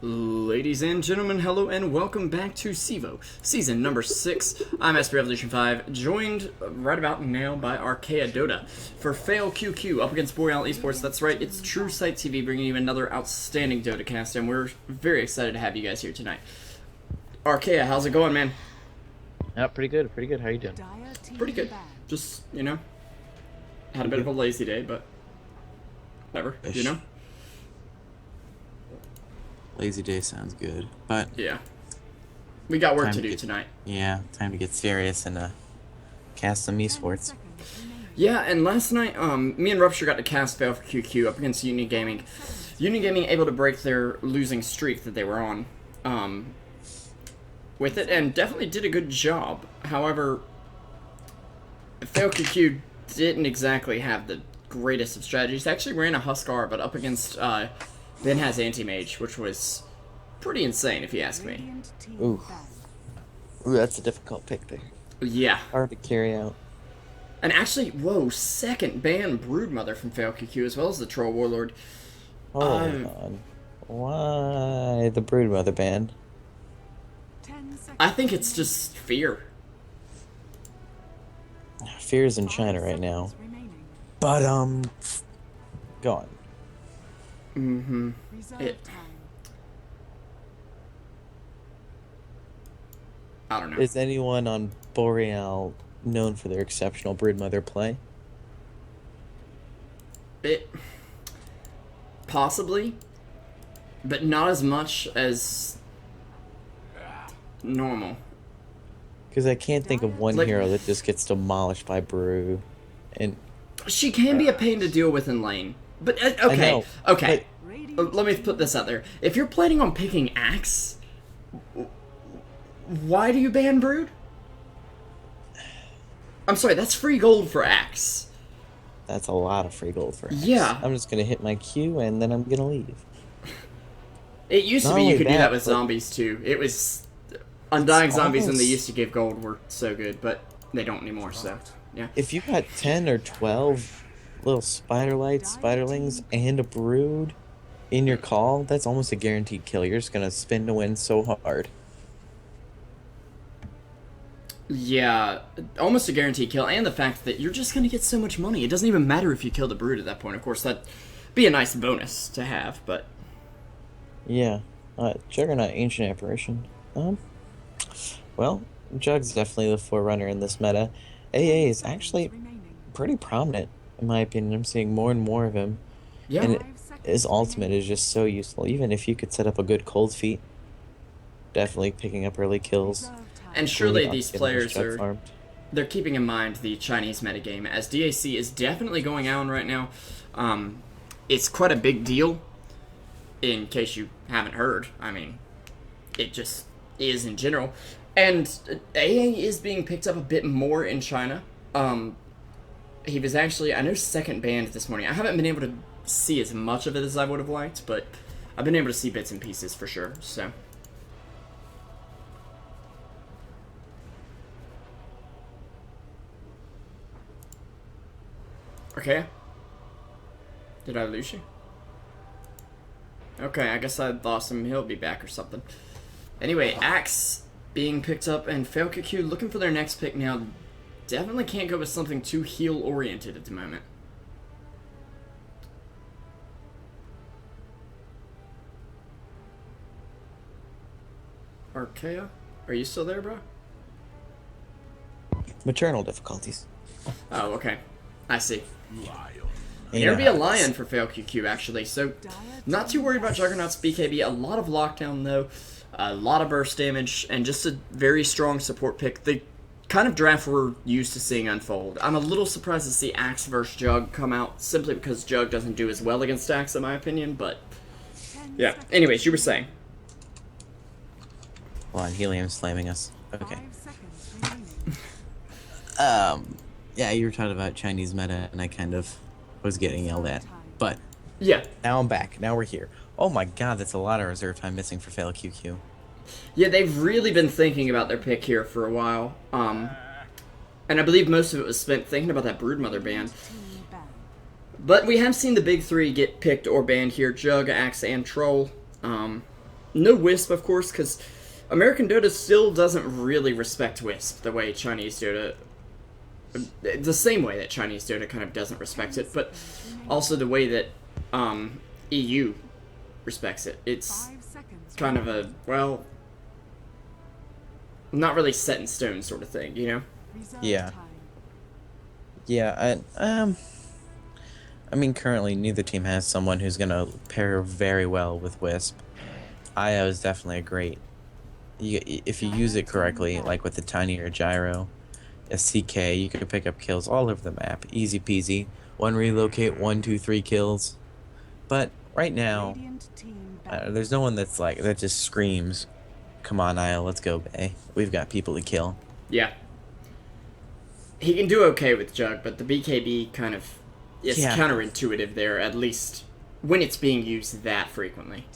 Ladies and gentlemen, hello and welcome back to Cevo, season number 6. I'm SP Revolution 5, joined right about now by Archaea Dota for FailQQ up against Boreal Esports. That's right, it's Truesight TV bringing you another outstanding Dota cast, and we're very excited to have you guys here tonight. Archaea, how's it going, man? Yeah, pretty good, pretty good. How you doing? Pretty good. Just, you know, had a bit of a lazy day, but whatever, you know? Lazy day sounds good, but yeah, we got work to do tonight. Yeah, time to get serious and cast some esports. Yeah, and last night, me and Rupture got to cast FailQQ up against Union Gaming. Union Gaming able to break their losing streak that they were on, with it, and definitely did a good job. However, FailQQ didn't exactly have the greatest of strategies. They actually ran a Huskar, but up against Ben has Anti-Mage, which was pretty insane, if you ask me. Ooh, that's a difficult pick there. Yeah. Hard to carry out. And actually, whoa, second ban Broodmother from FailQQ, as well as the Troll Warlord. Hold on. Why the Broodmother ban? I think it's just fear. Fear's in China right now. But, go on. Mm-hmm. I don't know. Is anyone on Boreal known for their exceptional Broodmother play? Possibly, but not as much as normal. Because I can't think of one hero that just gets demolished by Brew. And she can be a pain to deal with in lane. But, okay, okay. Let me put this out there. If you're planning on picking Axe, why do you ban Brood? I'm sorry, that's free gold for Axe. That's a lot of free gold for Axe. Yeah. I'm just going to hit my Q and then I'm going to leave. It used to be you could do that with zombies, too. It was... Undying zombies when they used to give gold were so good, but they don't anymore, so, yeah. If you got 10 or 12 little spiderlights, spiderlings, and a Brood in your call, that's almost a guaranteed kill. You're just gonna spin to win so hard. Yeah, almost a guaranteed kill, and the fact that you're just gonna get so much money. It doesn't even matter if you kill the Brood at that point. Of course, that'd be a nice bonus to have, but... Yeah. Juggernaut, Ancient Apparition. Well, Jug's definitely the forerunner in this meta. AA is actually pretty prominent, in my opinion. I'm seeing more and more of him. Yeah. And his ultimate is just so useful. Even if you could set up a good cold feet, definitely picking up early kills. And surely these players are... They're keeping in mind the Chinese metagame, as DAC is definitely going on right now. It's quite a big deal, in case you haven't heard. I mean, it just is in general. And AA is being picked up a bit more in China. He was actually, I know, second banned this morning. I haven't been able to see as much of it as I would have liked, but I've been able to see bits and pieces for sure, so. Okay. Did I lose you? Okay, I guess I lost him. He'll be back or something. Anyway, Axe being picked up, and FailQQ looking for their next pick now. Definitely can't go with something too heal-oriented at the moment. Archaea? Are you still there, bro? Maternal difficulties. Oh, okay. I see. There'll be a lion for FailQQ, actually, so not too worried about Juggernaut's BKB. A lot of lockdown, though. A lot of burst damage, and just a very strong support pick. The kind of draft we're used to seeing unfold. I'm a little surprised to see Axe versus Jug come out, simply because Jug doesn't do as well against Axe, in my opinion, but... yeah. Anyways, you were saying. Hold on, Helium's slamming us. Okay. Yeah, you were talking about Chinese meta, and I kind of was getting yelled at. But, yeah. Now I'm back. Now we're here. Oh my god, that's a lot of reserve time missing for FailQQ. Yeah, they've really been thinking about their pick here for a while. And I believe most of it was spent thinking about that Broodmother ban. But we have seen the big three get picked or banned here. Jug, Axe, and Troll. No Wisp, of course, because American Dota still doesn't really respect Wisp the way Chinese Dota... The same way that Chinese Dota kind of doesn't respect it, but also the way that EU respects it. It's kind of a, well, not really set in stone sort of thing, you know? Yeah. Yeah, I mean, currently neither team has someone who's gonna pair very well with Wisp. IO is definitely a great... if you use it correctly, like with the tinier gyro, a CK, you can pick up kills all over the map. Easy peasy. 1 relocate, 1, 2, 3 kills. But right now, there's no one that's like, that just screams, come on, IO, let's go, Bay. We've got people to kill. Yeah. He can do okay with Jug, but the BKB kind of is counterintuitive there, at least when it's being used that frequently.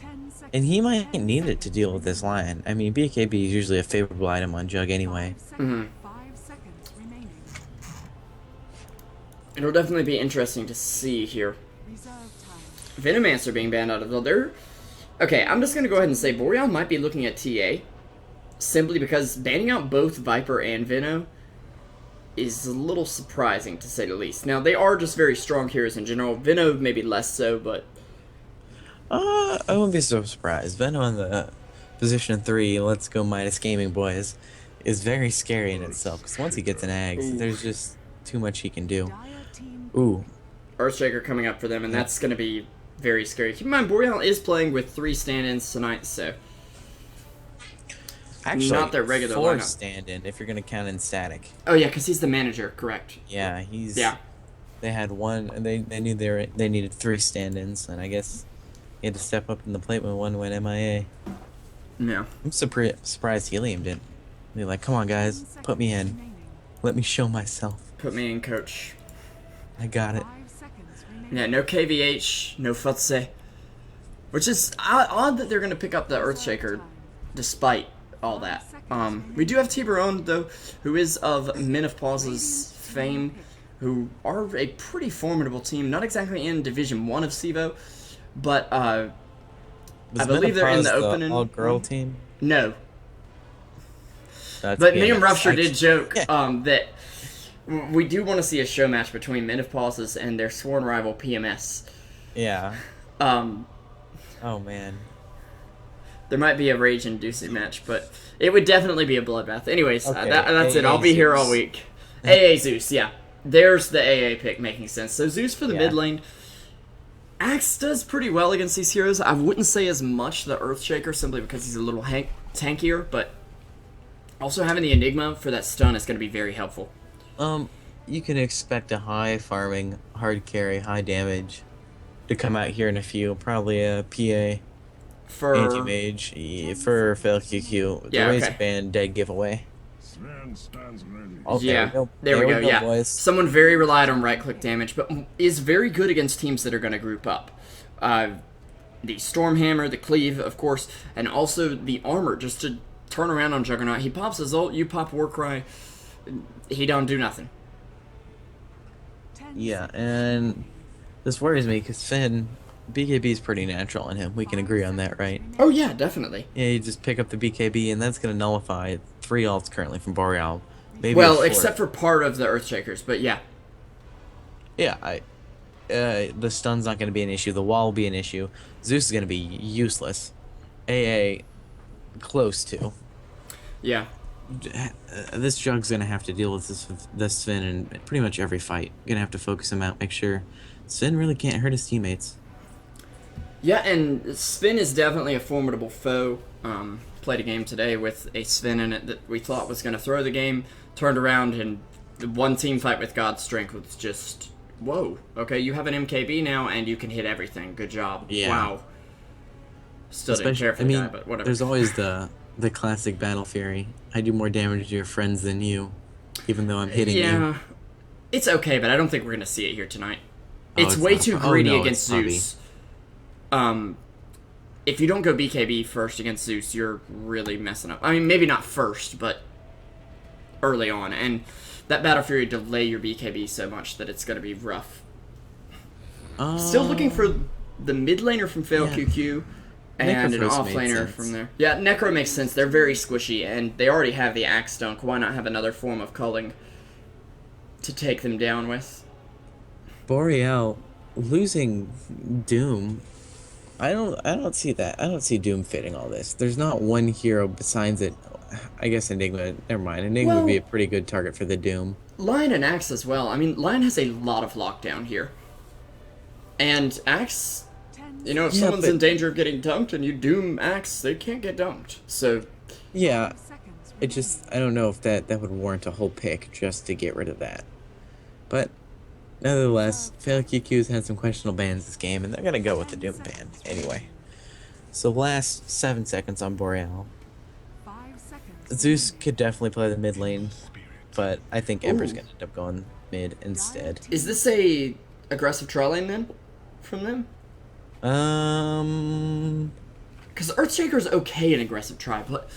And he might need it to deal with this line. I mean, BKB is usually a favorable item on Jug anyway. Mm-hmm. It'll definitely be interesting to see here. Venomancer being banned out of the... Okay, I'm just going to go ahead and say Boreal might be looking at TA, simply because banning out both Viper and Veno is a little surprising, to say the least. Now, they are just very strong heroes in general. Veno maybe less so, but... I wouldn't be so surprised. Veno on the position 3, let's go minus gaming boys, is very scary in itself, because once he gets an Ags, there's just too much he can do. Ooh. Earthshaker coming up for them, and that's going to be very scary. Keep in mind, Boreal is playing with 3 stand-ins tonight, so... Actually, not their regular 4 lineup. stand-in, if you're going to count in static. Oh, yeah, because he's the manager, correct. Yeah, he's... Yeah. They had 1, and they knew they needed 3 stand-ins, and I guess he had to step up in the plate when 1 went MIA. Yeah. I'm surprised Helium didn't. They're like, come on, guys, put me in. Let me show myself. Put me in, coach. I got it. Yeah, no KVH, no Futse. Which is odd that they're going to pick up the Earthshaker despite all that. We do have T-Barone, though, who is of Men of Pause's fame, who are a pretty formidable team. Not exactly in Division 1 of Cevo, but I believe they're in the opening. All-girl team? No. That's but PMS. me and Rupture did joke that we do want to see a show match between Men of Pauses and their sworn rival PMS. Yeah. Oh man. There might be a rage-inducing match, but it would definitely be a bloodbath. Anyways, Okay, that's it. I'll be here all week. AA Zeus, yeah. There's the AA pick making sense. So Zeus for the mid lane. Axe does pretty well against these heroes. I wouldn't say as much the Earthshaker, simply because he's a little tankier, but also having the Enigma for that stun is going to be very helpful. You can expect a high farming, hard carry, high damage to come out here in a few. Probably a PA For anti-mage for FailQQ. Yeah, the Raise okay. Band dead giveaway. Yeah, there we go, yeah. Boys. Someone very relied on right-click damage, but is very good against teams that are going to group up. The Stormhammer, the Cleave, of course, and also the Armor, just to turn around on Juggernaut. He pops his ult, you pop Warcry, he don't do nothing. Yeah, and this worries me because Finn, BKB is pretty natural on him. We can agree on that, right? Oh yeah, definitely. Yeah, you just pick up the BKB, and that's going to nullify 3 ults currently from Boreal. Maybe Well, except for part of the Earthshakers, but yeah. Yeah, the stun's not going to be an issue. The wall will be an issue. Zeus is going to be useless. AA, close to. Yeah. This Jug's going to have to deal with this Sven in pretty much every fight. Going to have to focus him out, make sure Sven really can't hurt his teammates. Yeah, and Sven is definitely a formidable foe. Played a game today with a Sven in it that we thought was going to throw the game, turned around, and the one team fight with God's Strength was just, whoa, okay, you have an MKB now, and you can hit everything. Good job. Yeah. Wow. Still didn't care for the guy, but whatever. There's always the classic battle fury. I do more damage to your friends than you, even though I'm hitting you. Yeah, it's okay, but I don't think we're going to see it here tonight. Oh, It's way too greedy no, against Zeus. If you don't go BKB first against Zeus, you're really messing up. I mean, maybe not first, but early on. And that Battle Fury delay your BKB so much that it's going to be rough. Still looking for the mid laner from FailQQ. and an Necrophos made offlaner sense. from there. Yeah, Necro makes sense. They're very squishy, and they already have the Axe Dunk. Why not have another form of culling to take them down with? Boreal losing Doom. I don't see that. I don't see Doom fitting all this. There's not one hero besides it. I guess Enigma. Never mind. Enigma would be a pretty good target for the Doom. Lion and Axe as well. I mean, Lion has a lot of lockdown here. And Axe, you know, if someone's in danger of getting dunked and you Doom Axe, they can't get dunked. So, yeah, it just, I don't know if that would warrant a whole pick just to get rid of that. But nevertheless, FailQQ's had some questionable bans this game, and they're gonna go with the Doom ban anyway. So last 7 seconds on Boreal. Zeus could definitely play the mid lane, but I think Ember's gonna end up going mid instead. is this a aggressive tri lane then from them? Because Earthshaker's okay in aggressive tri, but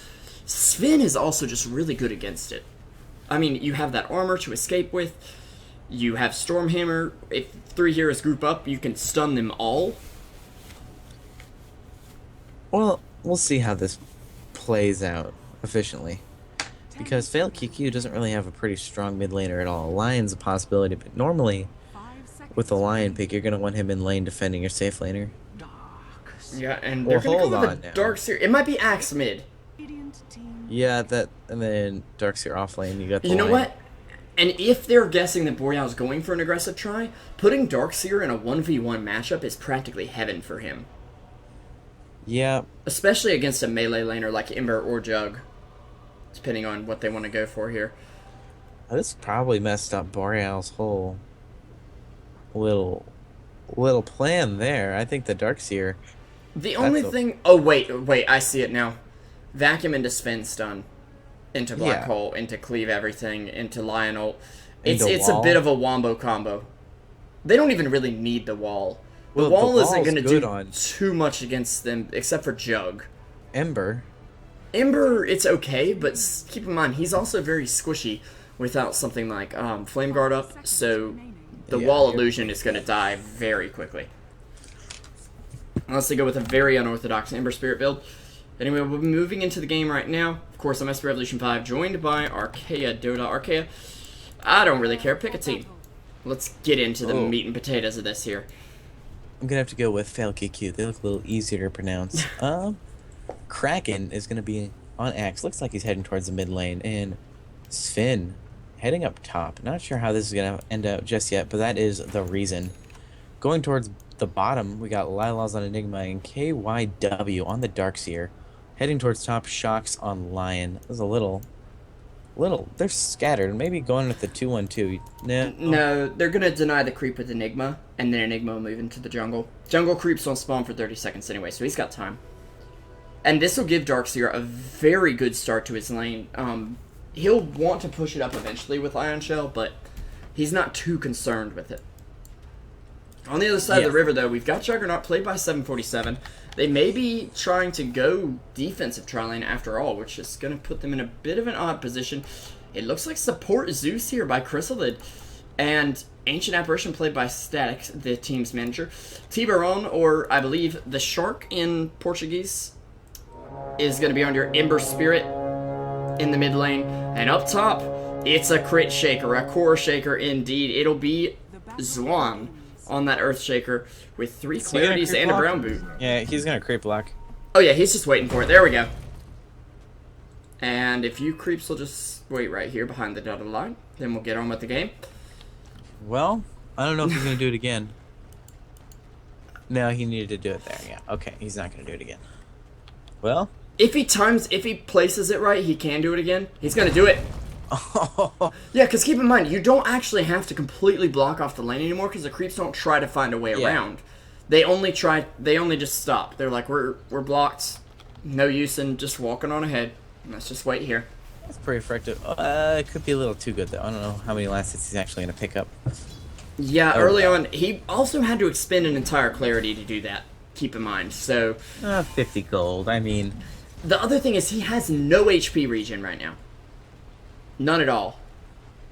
Sven is also just really good against it. I mean, you have that armor to escape with. You have Stormhammer. If 3 heroes group up, you can stun them all. Well, we'll see how this plays out efficiently. Because FailQQ doesn't really have a pretty strong mid laner at all. Lion's a possibility, but normally with the Lion pick, you're going to want him in lane defending your safe laner. Yeah, and they're going to go with a Darkseer. It might be Axe mid. Yeah, that, and then Darkseer off lane, you got the You know Lion. what? And if they're guessing that Boreal's going for an aggressive try, putting Darkseer in a 1v1 matchup is practically heaven for him. Yeah. Especially against a melee laner like Ember or Jug. Depending on what they want to go for here. This probably messed up Boreal's whole little plan there. I think the Darkseer... The only thing... Oh, wait, I see it now. Vacuum into Sven stun. Into Black Hole, into Cleave everything, into Lion ult. It's a bit of a wombo combo. They don't even really need the wall. The wall isn't going to do too much against them, except for Jug. Ember, it's okay, but keep in mind, he's also very squishy without something like Flame Guard up, so the wall illusion is going to die very quickly. Unless they go with a very unorthodox Ember Spirit build. Anyway, we'll be moving into the game right now. Of course, I'm SP Revolution 5, joined by Archaea, Archaea. I don't really care. Pick a team. Let's get into the meat and potatoes of this here. I'm going to have to go with FailQQ. They look a little easier to pronounce. Kraken is going to be on Axe. Looks like he's heading towards the mid lane. And Sven heading up top. Not sure how this is going to end up just yet, but that is the reason. Going towards the bottom, we got Lila's on Enigma and KYW on the Darkseer. Heading towards top, Shocks on Lion. There's a little, they're scattered. Maybe going with the 2-1-2. No, they're going to deny the creep with Enigma, and then Enigma will move into the jungle. Jungle creeps won't spawn for 30 seconds anyway, so he's got time. And this will give Darkseer a very good start to his lane. He'll want to push it up eventually with Ion Shell, but he's not too concerned with it. On the other side of the river, though, we've got Dragondrop played by 747. They may be trying to go defensive tri lane after all, which is going to put them in a bit of an odd position. It looks like support Zeus here by Chrysalid. And Ancient Apparition played by Static, the team's manager. Tiburon, or I believe the Shark in Portuguese, is going to be on your Ember Spirit in the mid lane. And up top, it's a crit shaker, a core shaker indeed. It'll be Zwan on that Earth Shaker with 3 clarities and a brown boot. Yeah, he's gonna creep block. Oh yeah, he's just waiting for it. There we go. And if you creeps will just wait right here behind the dotted line, then we'll get on with the game. Well, I don't know if he's gonna do it again. No, he needed to do it there. Yeah, okay, he's not gonna do it again. Well, if he places it right, he can do it again. He's gonna do it. Yeah, because keep in mind, you don't actually have to completely block off the lane anymore because the creeps don't try to find a way around. They only just stop. They're like, we're blocked. No use in just walking on ahead. Let's just wait here. That's pretty effective. It could be a little too good, though. I don't know how many last hits he's actually going to pick up. Yeah, early on, he also had to expend an entire clarity to do that. Keep in mind, so... 50 gold, I mean... The other thing is he has no HP regen right now. None at all.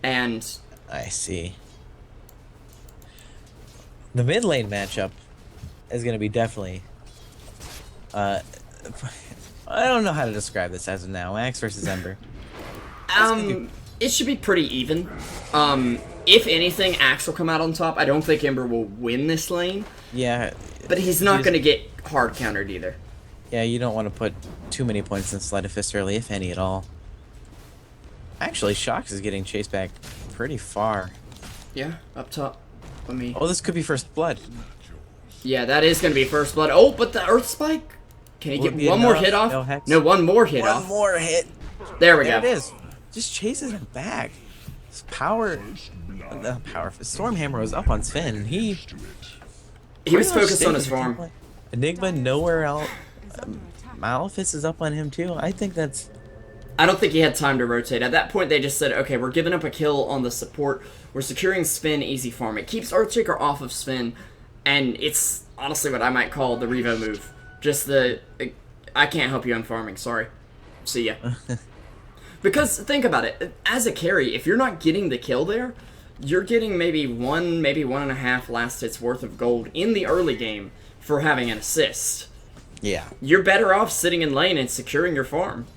And... I see. The mid lane matchup is going to be definitely I don't know how to describe this as of now. Axe versus Ember. It should be pretty even. If anything, Axe will come out on top. I don't think Ember will win this lane. Yeah. But he's not going to get hard countered either. Yeah, you don't want to put too many points in Sleight of Fist early, if any at all. Actually, Shox is getting chased back pretty far. Yeah, up top. Let me... Oh, this could be first blood. Yeah, that is going to be first blood. Oh, but the Earth Spike? Can he get one more hit off? No, one more hit off. One more hit. There we go. There it is. Just chases him back. His power... Stormhammer was up on Sven, and he was focused on his farm. Enigma nowhere else. Malefice is up on him too. I think that's... I don't think he had time to rotate. At that point, they just said, okay, we're giving up a kill on the support. We're securing Sven easy farm. It keeps Earthshaker off of Sven, and it's honestly what I might call the Revo move. Just the... I can't help you on farming, sorry. See ya. Because, think about it. As a carry, if you're not getting the kill there, you're getting maybe 1.5 last hits worth of gold in the early game for having an assist. Yeah. You're better off sitting in lane and securing your farm.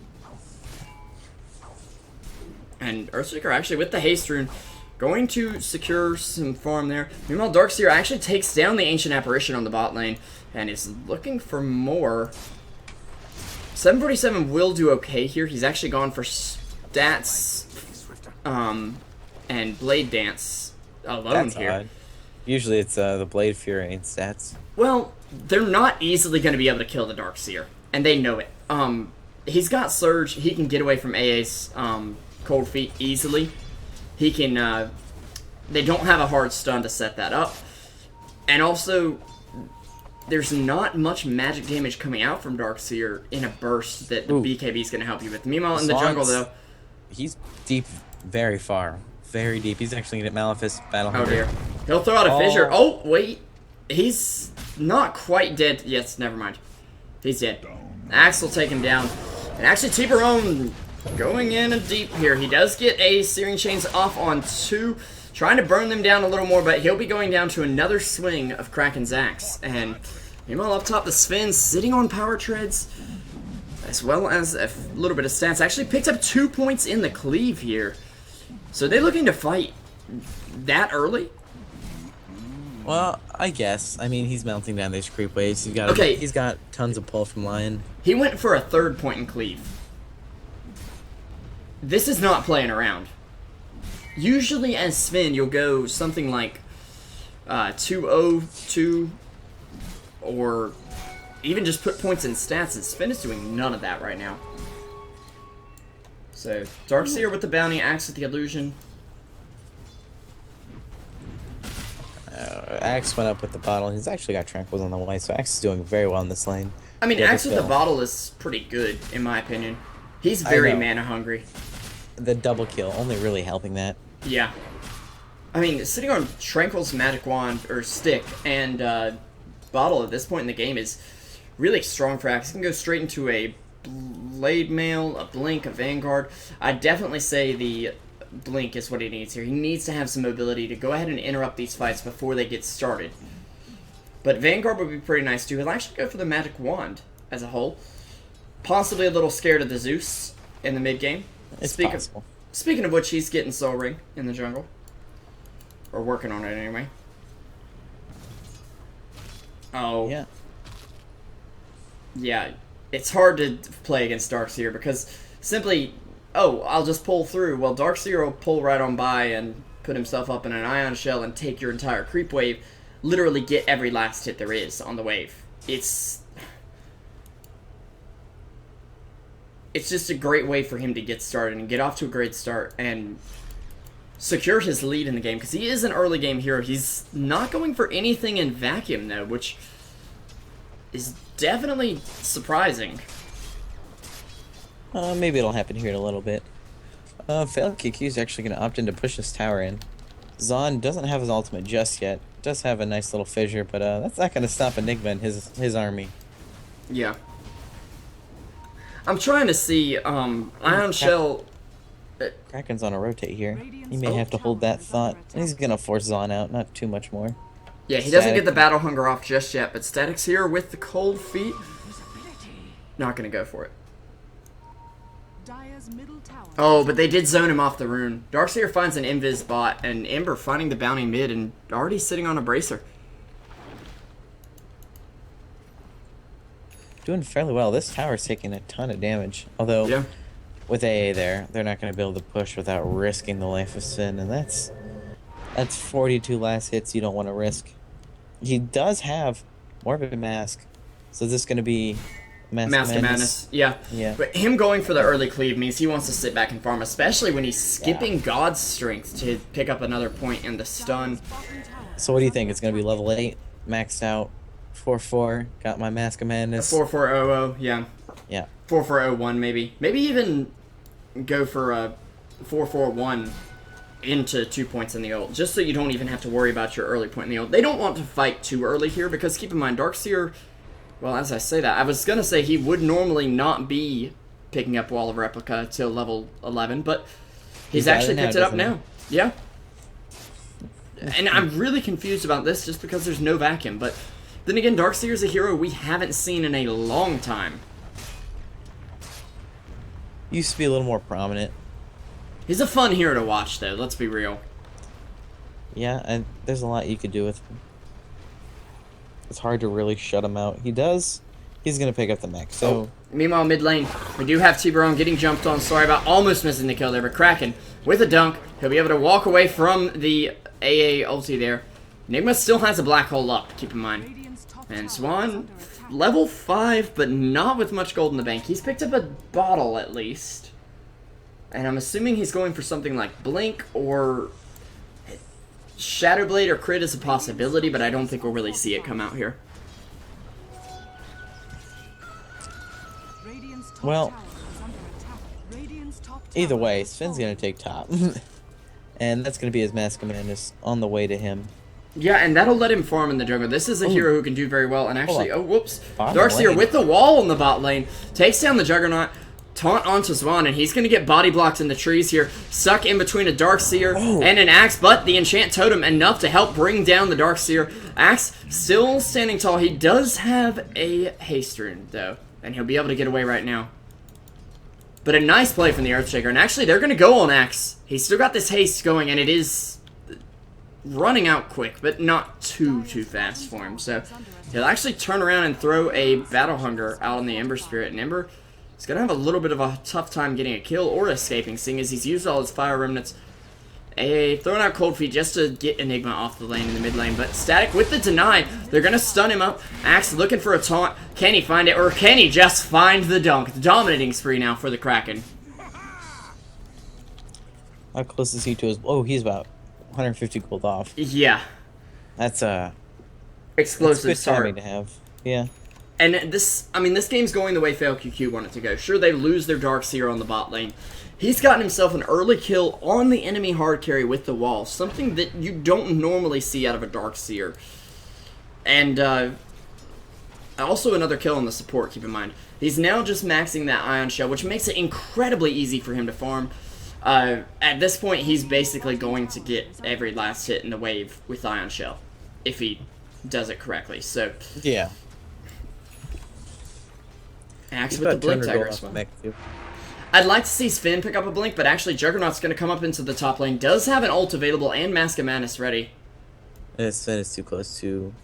And Earthshaker actually with the haste rune going to secure some farm there. Meanwhile, Darkseer actually takes down the Ancient Apparition on the bot lane and is looking for more. 747 will do okay here. He's actually gone for stats and Blade Dance alone. That's here. Odd. Usually it's the Blade Fury and stats. Well, they're not easily going to be able to kill the Darkseer, and they know it. He's got Surge. He can get away from AA's Cold Feet easily. He can... they don't have a hard stun to set that up. And also, there's not much magic damage coming out from Darkseer in a burst that the BKB is going to help you with. Meanwhile, in the jungle, though... He's deep, very far. Very deep. He's actually going to get Malefice, Battle Hunter. Oh, dear. He'll throw out a fissure. Oh, wait. He's not quite dead. Yes, never mind. He's dead. Axe will take him down. And actually, T-Barone going in deep here. He does get a Searing Chains off on 2. Trying to burn them down a little more, but he'll be going down to another swing of Kraken's Axe. And meanwhile, up top, the Sven sitting on Power Treads, as well as a little bit of stats. Actually picked up 2 points in the cleave here. So they're looking to fight that early? Well, I guess. I mean, he's melting down these creep waves. He's got tons of pull from Lion. He went for a 3rd point in cleave. This is not playing around. Usually as Sven, you'll go something like 2-0-2, or even just put points in stats, and Sven is doing none of that right now. So, Darkseer with the bounty, Axe with the illusion. Axe went up with the bottle. He's actually got Tranquils on the way, so Axe is doing very well in this lane. I mean, Axe with the bottle is pretty good, in my opinion. He's very mana hungry. The double kill only really helping that. Yeah. I mean, sitting on Tranquil's magic wand, or stick, and bottle at this point in the game is really strong for Axe. He can go straight into a Blade Mail, a Blink, a Vanguard. I'd definitely say the Blink is what he needs here. He needs to have some mobility to go ahead and interrupt these fights before they get started. But Vanguard would be pretty nice too. He'll actually go for the magic wand as a whole. Possibly a little scared of the Zeus in the mid-game. It's possible. Speaking of which, he's getting Soul Ring in the jungle. Or working on it anyway. Oh. Yeah. Yeah. It's hard to play against Darkseer because simply, oh, I'll just pull through. Well, Darkseer will pull right on by and put himself up in an Ion Shell and take your entire creep wave. Literally get every last hit there is on the wave. It's just a great way for him to get started and get off to a great start and secure his lead in the game because he is an early game hero. He's not going for anything in vacuum though, which is definitely surprising. Maybe it'll happen here in a little bit. FailQQ is actually going to opt in to push this tower in. Zon doesn't have his ultimate just yet. Does have a nice little fissure, but that's not going to stop Enigma and his army. Yeah. I'm trying to see, Ion Shell... Kraken's on a rotate here. He may have to hold that thought. He's going to force Zon out, not too much more. Yeah, he doesn't get the Battle Hunger off just yet, but Static's here with the Cold Feet. not going to go for it. Oh, but they did zone him off the rune. Darkseer finds an invis bot, and Ember finding the bounty mid and already sitting on a bracer. Doing fairly well. This tower's taking a ton of damage. Although, yeah. With AA there, they're not going to be able to push without risking the life of Sin, and that's 42 last hits you don't want to risk. He does have Morbid Mask, so this is going to be Mask of Madness. Yeah. But him going for the early cleave means he wants to sit back and farm, especially when he's skipping God's Strength to pick up another point in the stun. So what do you think? It's going to be level 8, maxed out, 4-4, got my Mask of Madness. 4-4-0-0, yeah. Yeah. 4-4-0-1 maybe. Maybe even go for a 4-4-1 into 2 points in the ult, just so you don't even have to worry about your early point in the ult. They don't want to fight too early here, because keep in mind, Darkseer, well, as I say that, I was going to say he would normally not be picking up Wall of Replica till level 11, but he's actually picked it up now. Yeah. And I'm really confused about this just because there's no vacuum, but then again, Darkseer is a hero we haven't seen in a long time. Used to be a little more prominent. He's a fun hero to watch, though, let's be real. Yeah, and there's a lot you could do with him. It's hard to really shut him out. He's going to pick up the mech, so... Meanwhile, mid lane, we do have Tiburon getting jumped on. Sorry about almost missing the kill there, but Kraken, with a dunk, he'll be able to walk away from the AA ulti there. Enigma still has a black hole up, keep in mind. And Swan, level 5, but not with much gold in the bank. He's picked up a bottle, at least. And I'm assuming he's going for something like Blink or Shadowblade or Crit is a possibility, but I don't think we'll really see it come out here. Well, either way, Sven's going to take top. And that's going to be his Mask of Madness on the way to him. Yeah, and that'll let him farm in the jungle. This is a hero who can do very well. And actually, oh, whoops. Darkseer with the wall on the bot lane. Takes down the Juggernaut. Taunt onto Swan, and he's going to get body blocked in the trees here. Stuck in between a Darkseer and an Axe, but the Enchant Totem enough to help bring down the Darkseer. Axe still standing tall. He does have a haste rune, though, and he'll be able to get away right now. But a nice play from the Earthshaker, and actually they're going to go on Axe. He's still got this haste going, and it is running out quick, but not too fast for him. So he'll actually turn around and throw a Battle Hunger out on the Ember Spirit, and Ember is going to have a little bit of a tough time getting a kill or escaping, seeing as he's used all his Fire Remnants. Throwing out Cold Feet just to get Enigma off the lane in the mid lane, but Static with the deny. They're going to stun him up. Axe looking for a taunt. Can he find it, or can he just find the dunk? The dominating spree now for the Kraken. How close is he to his... Oh, he's about 150 gold off. Yeah. That's explosive good timing to have. Yeah. And this, I mean, this game's going the way FailQQ wanted to go. Sure, they lose their Darkseer on the bot lane. He's gotten himself an early kill on the enemy hard carry with the wall, something that you don't normally see out of a Darkseer. And also another kill on the support, keep in mind. He's now just maxing that Ion Shell, which makes it incredibly easy for him to farm. At this point, he's basically going to get every last hit in the wave with Ion Shell, if he does it correctly. So yeah. Axe with the Blink Tiger as well. I'd like to see Sven pick up a Blink, but actually Juggernaut's going to come up into the top lane. Does have an ult available and Mask of Madness ready. And Sven is too close to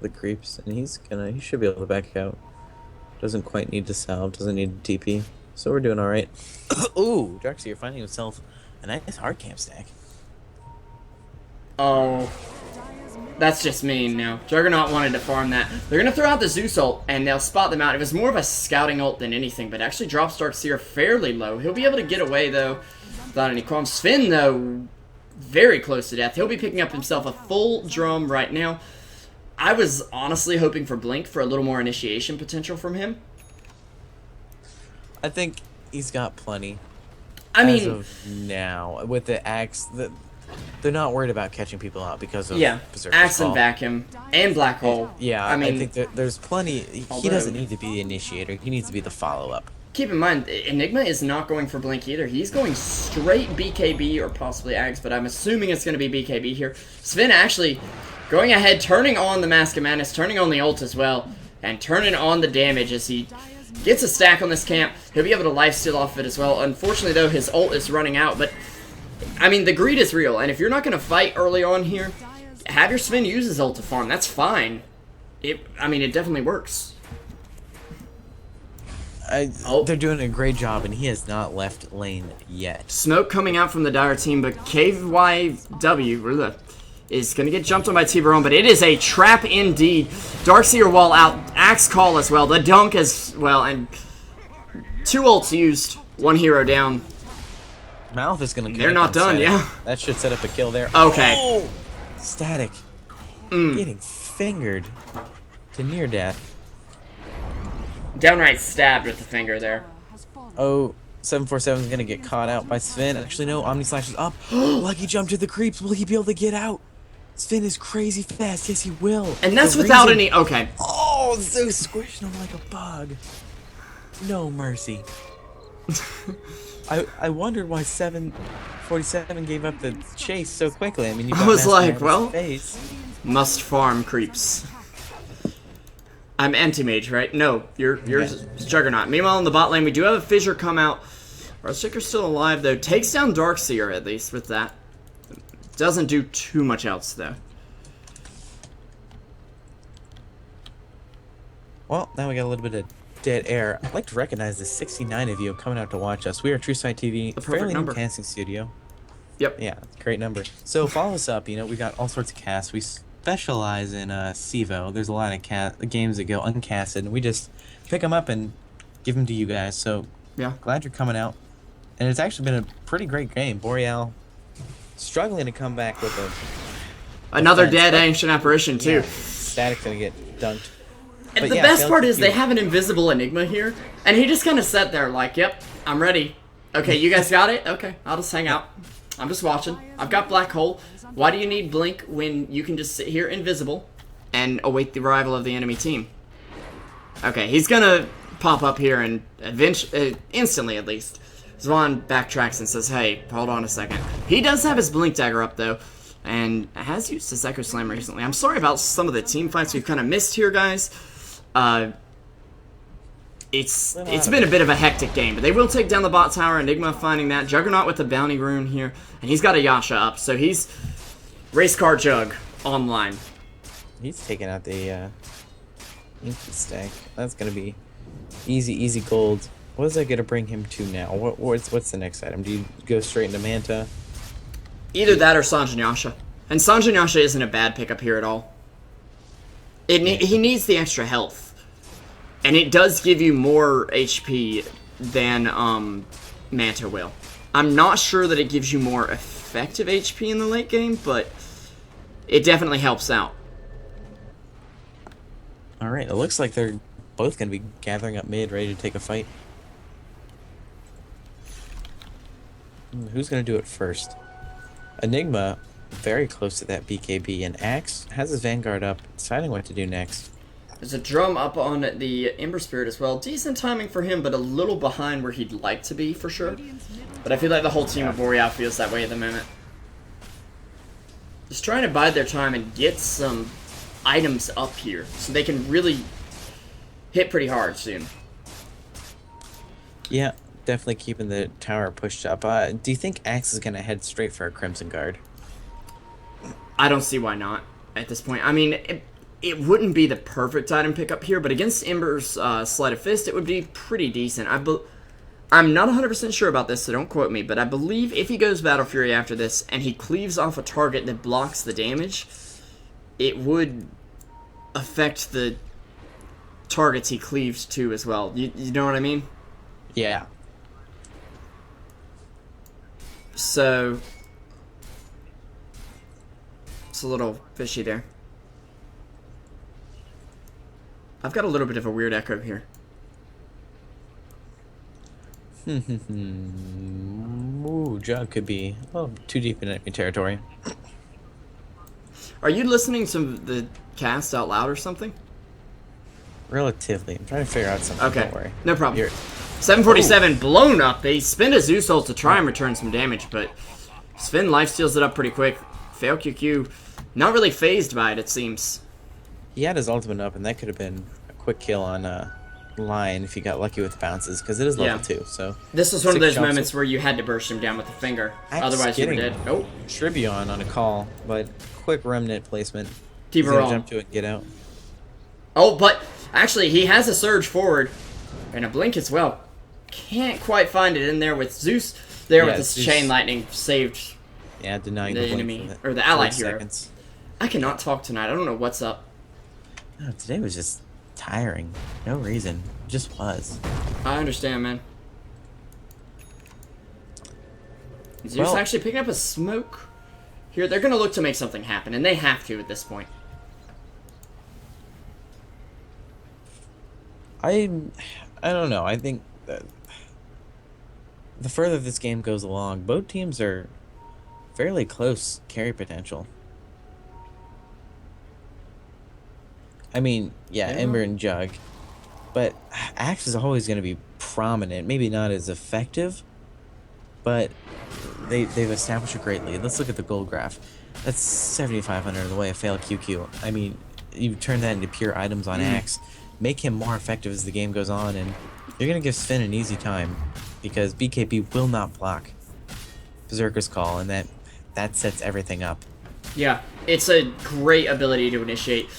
the creeps, and he should be able to back out. Doesn't quite need to salve, doesn't need to TP. So we're doing alright. Ooh, Darkseer finding himself a nice hard camp stack. Oh. That's just mean now. Juggernaut wanted to farm that. They're going to throw out the Zeus ult, and they'll spot them out. It was more of a scouting ult than anything, but actually drops Darkseer fairly low. He'll be able to get away, though, without any qualms. Sven, though, very close to death. He'll be picking up himself a full drum right now. I was honestly hoping for Blink for a little more initiation potential from him. I think he's got plenty. I mean, as of now, with the Axe... They're not worried about catching people out because of Axe and Vacuum and Black Hole. Yeah, I mean, I think there's plenty. He doesn't need to be the initiator. He needs to be the follow-up. Keep in mind, Enigma is not going for Blink either. He's going straight BKB or possibly Axe, but I'm assuming it's going to be BKB here. Sven actually going ahead, turning on the Mask of Madness, turning on the ult as well, and turning on the damage as he Gets a stack on this camp. He'll be able to lifesteal off of it as well. Unfortunately, though, his ult is running out. But, I mean, the greed is real. And if you're not going to fight early on here, have your Sven use his ult to farm. That's fine. I mean, it definitely works. They're doing a great job, and he has not left lane yet. Smoke coming out from the Dire team, but KYW is going to get jumped on by T-Baron, but it is a trap indeed. Darkseer wall out, Axe Call as well, the dunk as well, and 2 ults used, 1 hero down. Mouth is going to They're not done, Static. yeah. That should set up a kill there. Okay. Oh! Static. Getting fingered to near death. Downright stabbed with the finger there. Oh, 747 is going to get caught out by Sven. Actually, no, Omni Slash is up. Lucky jump to the creeps. Will he be able to get out? Sven is crazy fast. Yes, he will. And that's without any... Okay. Oh, Zeus squishing him like a bug. No mercy. I wondered why 747 gave up the chase so quickly. I mean, you got I was like, Master well, face. must farm creeps. I'm anti-mage, right? No, you're Juggernaut. Meanwhile, in the bot lane, we do have a Fissure come out. Earthshaker's still alive, though. Takes down Darkseer, at least, with that. Doesn't do too much else, though. Well, now we got a little bit of dead air. I'd like to recognize the 69 of you coming out to watch us. We are Truesight TV, The fairly perfect new number. casting studio. Yep. Yeah, great number. So follow us up. You know, we got all sorts of casts. We specialize in Cevo. There's a lot of games that go uncasted, and we just pick them up and give them to you guys. So Yeah. glad you're coming out. And it's actually been a pretty great game. Boreal struggling to come back with Another defense, dead but- Ancient Apparition, too. Yeah, Static's gonna get dunked. And But the yeah, best part is FailQQ. they have an invisible Enigma here, and he just kind of sat there like, yep, I'm ready. Okay, you guys got it? Okay, I'll just hang out. I'm just watching. I've got Black Hole. Why do you need Blink when you can just sit here invisible and await the arrival of the enemy team? Okay, he's gonna pop up here and instantly at least. Zwan backtracks and says, hey, hold on a second. He does have his Blink Dagger up, though, and has used his Echo Slam recently. I'm sorry about some of the team fights we've kind of missed here, guys. It's been a bit of a hectic game, but they will take down the bot tower. Enigma finding that. Juggernaut with the bounty rune here, and he's got a Yasha up, so he's race car Jug online. He's taking out the Inky stack. That's gonna be easy gold. What is that gonna bring him to now? What's the next item? Do you go straight into Manta? Either that or Sanjin Yasha. And Sanjin Yasha isn't a bad pickup here at all. He needs the extra health. And it does give you more HP than Manta will. I'm not sure that it gives you more effective HP in the late game, but it definitely helps out. Alright, it looks like they're both gonna be gathering up mid, ready to take a fight. Who's gonna do it first? Enigma, very close to that BKB, and Axe has his Vanguard up, deciding what to do next. There's a drum up on the Ember Spirit as well. Decent timing for him, but a little behind where he'd like to be, for sure. But I feel like the whole team of Boreal feels that way at the moment. Just trying to bide their time and get some items up here, so they can really hit pretty hard soon. Yeah, definitely keeping the tower pushed up. Do you think Axe is gonna head straight for a Crimson Guard? I don't see why not at this point. I mean, it wouldn't be the perfect item pickup here, but against Ember's Sleight of Fist, it would be pretty decent. I'm not 100% sure about this, so don't quote me, but I believe if he goes Battle Fury after this and he cleaves off a target that blocks the damage, it would affect the targets he cleaves to as well. You know what I mean? Yeah. So it's a little fishy there. I've got a little bit of a weird echo here. Ooh, Jug could be too deep in enemy territory. Are you listening to the cast out loud or something? Relatively. I'm trying to figure out something. Okay, Don't worry. no problem. You're- 747 blown up. They spend a Zeus ult to try and return some damage, but Sven lifesteals it up pretty quick. FailQQ not really phased by it, it seems. He had his ultimate up, and that could have been a quick kill on line if you got lucky with bounces, because it is level 2. So this was one of 6 those moments where you had to burst him down with the finger, otherwise you were dead. Oh, Trivion on a call, but quick remnant placement. He's gonna jump to it and get out. Oh, but actually he has a surge forward and a blink as well. Can't quite find it in there with Zeus. There with his chain lightning saved. Yeah, denying the blink enemy or the allied hero. Seconds. I cannot talk tonight. I don't know what's up. No, today was just tiring. No reason. It just was. I understand, man. Zeus actually picking up a smoke. Here, they're going to look to make something happen, and they have to at this point. I don't know. I think that the further this game goes along, both teams are fairly close carry potential. I mean, yeah, Ember and Jug, but Axe is always going to be prominent. Maybe not as effective, but they've established it greatly. Let's look at the gold graph. That's 7,500 in the way of FailQQ. I mean, you turn that into pure items on Axe, make him more effective as the game goes on, and you're going to give Sven an easy time, because BKB will not block Berserker's Call, and that sets everything up. Yeah, it's a great ability to initiate.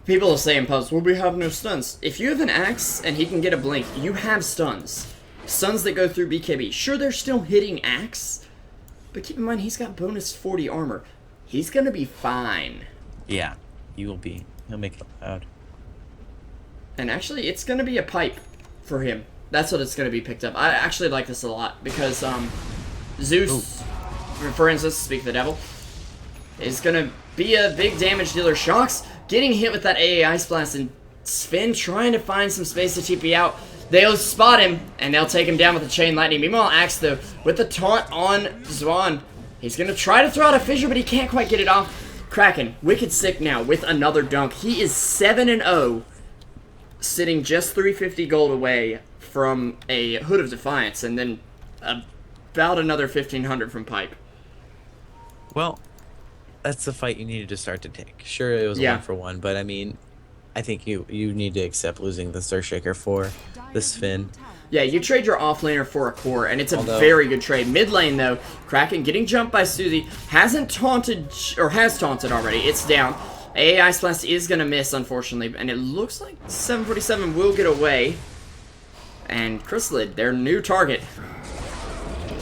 People will say in pubs, well, we have no stuns. If you have an Axe and he can get a blink, you have stuns. Stuns that go through BKB. Sure, they're still hitting Axe, but keep in mind, he's got bonus 40 armor. He's going to be fine. Yeah, he will be. He'll make it loud. And actually, it's going to be a pipe for him. That's what it's going to be picked up. I actually like this a lot, because Zeus, for instance, speak of the devil, is going to be a big damage dealer. Shocks getting hit with that AA Ice Blast, and Sven trying to find some space to TP out. They'll spot him, and they'll take him down with a Chain Lightning. Meanwhile, Axe, though, with the taunt on Zwan, he's going to try to throw out a fissure, but he can't quite get it off. Kraken, wicked sick now with another dunk. He is 7-0, sitting just 350 gold away from a Hood of Defiance, and then about another 1,500 from Pipe. Well, that's the fight you needed to start to take. Sure, it was 1-for-1, but I mean, I think you need to accept losing the Surfshaker for the Sven. Yeah, you trade your offlaner for a core, and it's a very good trade. Mid lane, though, Kraken getting jumped by Suzy, hasn't taunted, or has taunted already. It's down. AA Ice Blast is going to miss, unfortunately, and it looks like 747 will get away. And Chrysalid, their new target.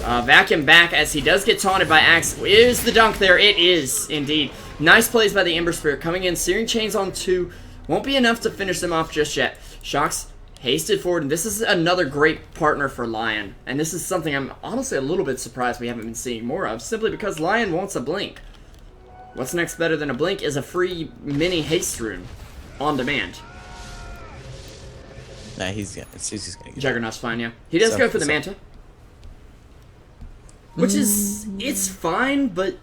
Vacuum back as he does get taunted by Axe. Is the dunk there? It is, indeed. Nice plays by the Ember Spirit coming in. Searing Chains on 2. Won't be enough to finish them off just yet. Shocks hasted forward, and this is another great partner for Lion. And this is something I'm honestly a little bit surprised we haven't been seeing more of, simply because Lion wants a blink. What's next better than a blink is a free mini haste rune on demand. Nah, he's gonna get Juggernaut's fine, yeah. He does go for the Manta. Which is, it's fine, but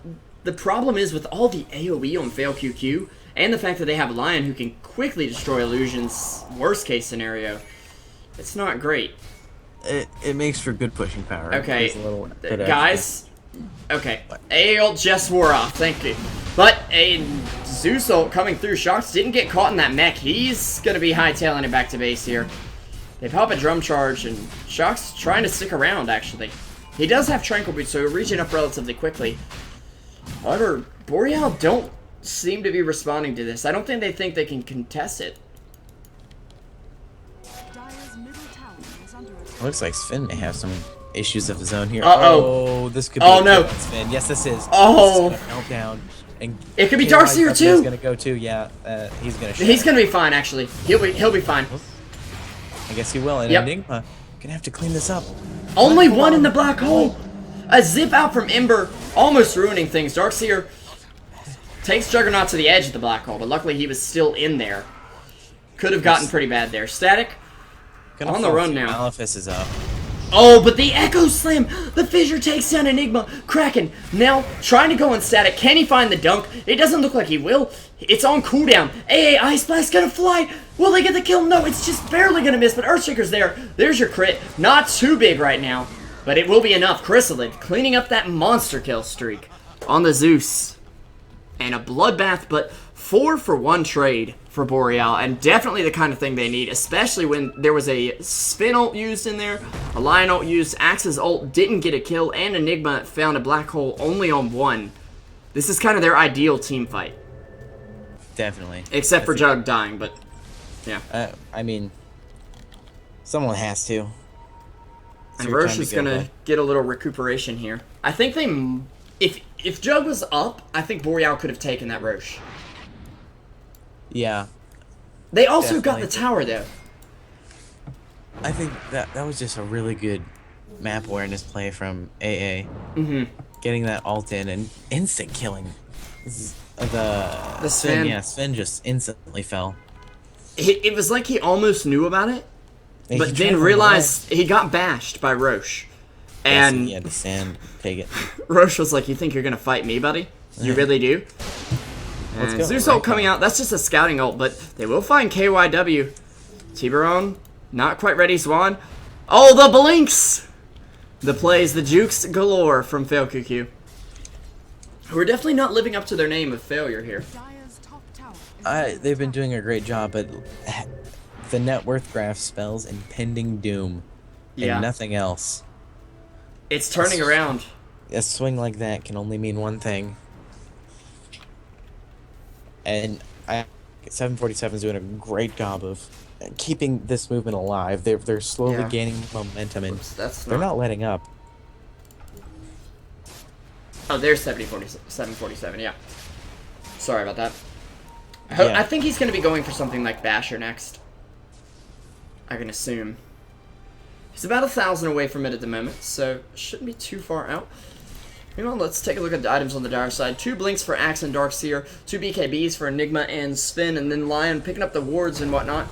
the problem is with all the AoE on FailQQ, and the fact that they have Lion who can quickly destroy illusions, worst case scenario, it's not great. It makes for good pushing power. Okay, guys, okay, AA ult just wore off, thank you. But a Zeus ult coming through. Shocks didn't get caught in that mech. He's going to be hightailing it back to base here. They pop a drum charge, and Shocks trying to stick around, actually. He does have Tranquil Boots, so he'll regen up relatively quickly. However, Boreal don't seem to be responding to this. I don't think they can contest it. Looks like Sven may have some issues of his own here. Uh-oh. This could be no. Sven. Yes, this is. Oh. This is gonna down. And it could be Darkseer too. He's gonna go too. Yeah, he's gonna. He's gonna be fine. Actually, he'll be fine. I guess he will. And Enigma gonna have to clean this up. Only one in the black hole. A zip out from Ember, almost ruining things. Darkseer takes Juggernaut to the edge of the black hole, but luckily he was still in there. Could have gotten pretty bad there. Static on the run now. Malefice is up. Oh, but the Echo Slam! The Fissure takes down Enigma. Kraken now trying to go on Static. Can he find the dunk? It doesn't look like he will. It's on cooldown. AA Ice Blast gonna fly. Will they get the kill? No, it's just barely gonna miss, but Earthshaker's there. There's your crit. Not too big right now, but it will be enough. Chrysalid cleaning up that monster kill streak on the Zeus. And a bloodbath, but 4-for-1 trade for Boreal, and definitely the kind of thing they need, especially when there was a Spin ult used in there, a Lion ult used, Axe's ult didn't get a kill, and Enigma found a black hole only on 1. This is kind of their ideal team fight. Definitely. Except for Jug dying, but yeah. I mean, someone has to. And Roche is going to get a little recuperation here. I think they... If Jug was up, I think Boreal could have taken that Roche. Yeah. They also got the tower, though. I think that was just a really good map awareness play from AA. Mm-hmm. Getting that ult in and instant killing. The Sven. Yeah, Sven just instantly fell. It was like he almost knew about it, but then realized he got bashed by Roche. And he had to sand take it. Roche was like, "You think you're gonna fight me, buddy? You really do?" And Zeus ult coming out. That's just a scouting ult, but they will find KYW. Tiburon, not quite ready. Swan. Oh, the blinks! The plays, the jukes galore from FailQQ. Who are definitely not living up to their name of failure here. They've been doing a great job, but the net worth graph spells impending doom, and nothing else. It's turning around. A swing like that can only mean one thing. And 747 is doing a great job of keeping this movement alive. They're slowly gaining momentum, and they're not letting up. Oh, there's 747, yeah. Sorry about that. I think he's going to be going for something like Basher next. I can assume. He's about 1,000 away from it at the moment, so shouldn't be too far out. You know, let's take a look at the items on the dire side. 2 Blinks for Axe and Darkseer, 2 BKBs for Enigma and Spin, and then Lion picking up the wards and whatnot.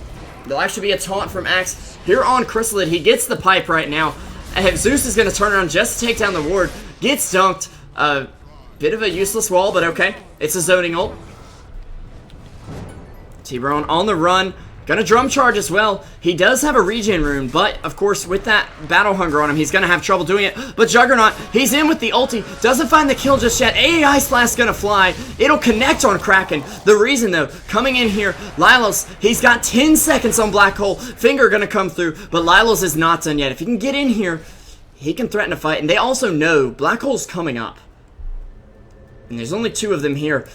There'll actually be a taunt from Axe here on Chrysalid. He gets the pipe right now. And Zeus is going to turn around just to take down the ward. Gets dunked. Bit of a useless wall, but okay. It's a zoning ult. T-Bron on the run. Gonna drum charge as well. He does have a regen rune, but of course with that battle hunger on him, he's gonna have trouble doing it. But Juggernaut, he's in with the ulti. Doesn't find the kill just yet. Ice Blast's gonna fly. It'll connect on Kraken. The reason though, coming in here, Lylos, he's got 10 seconds on Black Hole. Finger gonna come through, but Lylos is not done yet. If he can get in here, he can threaten a fight. And they also know Black Hole's coming up. And there's only 2 of them here.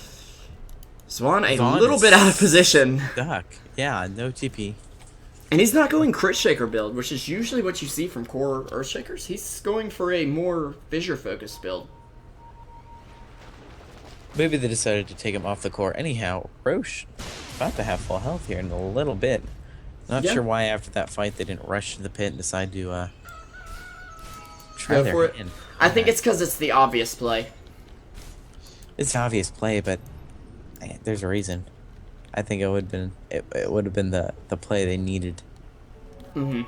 Swan a little bit out of position. Stuck. Yeah, no TP. And he's not going Crit Shaker build, which is usually what you see from core Earthshakers. He's going for a more Fissure-focused build. Maybe they decided to take him off the core. Anyhow, Roche about to have full health here in a little bit. Not sure why after that fight they didn't rush to the pit and decide to try their hand. I think it's because it's the obvious play. It's an obvious play, but there's a reason. I think it would have been the play they needed. Mm-hmm.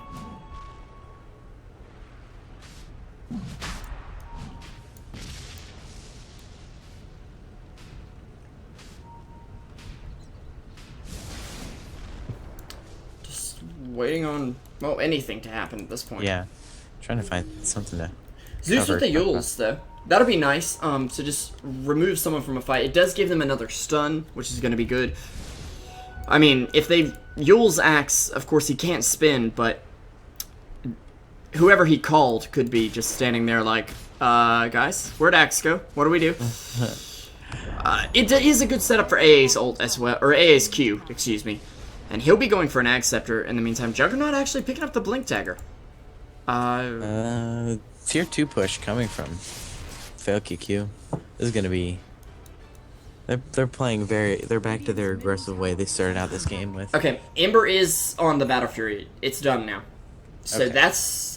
Just waiting on anything to happen at this point. Yeah, trying to find something to. Zeus with the Yules though. That'll be nice. To just remove someone from a fight. It does give them another stun, which is going to be good. I mean, if they Yule's Axe, of course he can't spin, but whoever he called could be just standing there like, guys, where'd Axe go? What do we do? It is a good setup for AA's ult as well, or AA's Q, excuse me. And he'll be going for an Ag Scepter in the meantime. Juggernaut actually picking up the Blink Dagger. Tier 2 push coming from FailQQ. This is gonna be. They're playing they're back to their aggressive way they started out this game with. Okay, Ember is on the Battle Fury. It's done now. So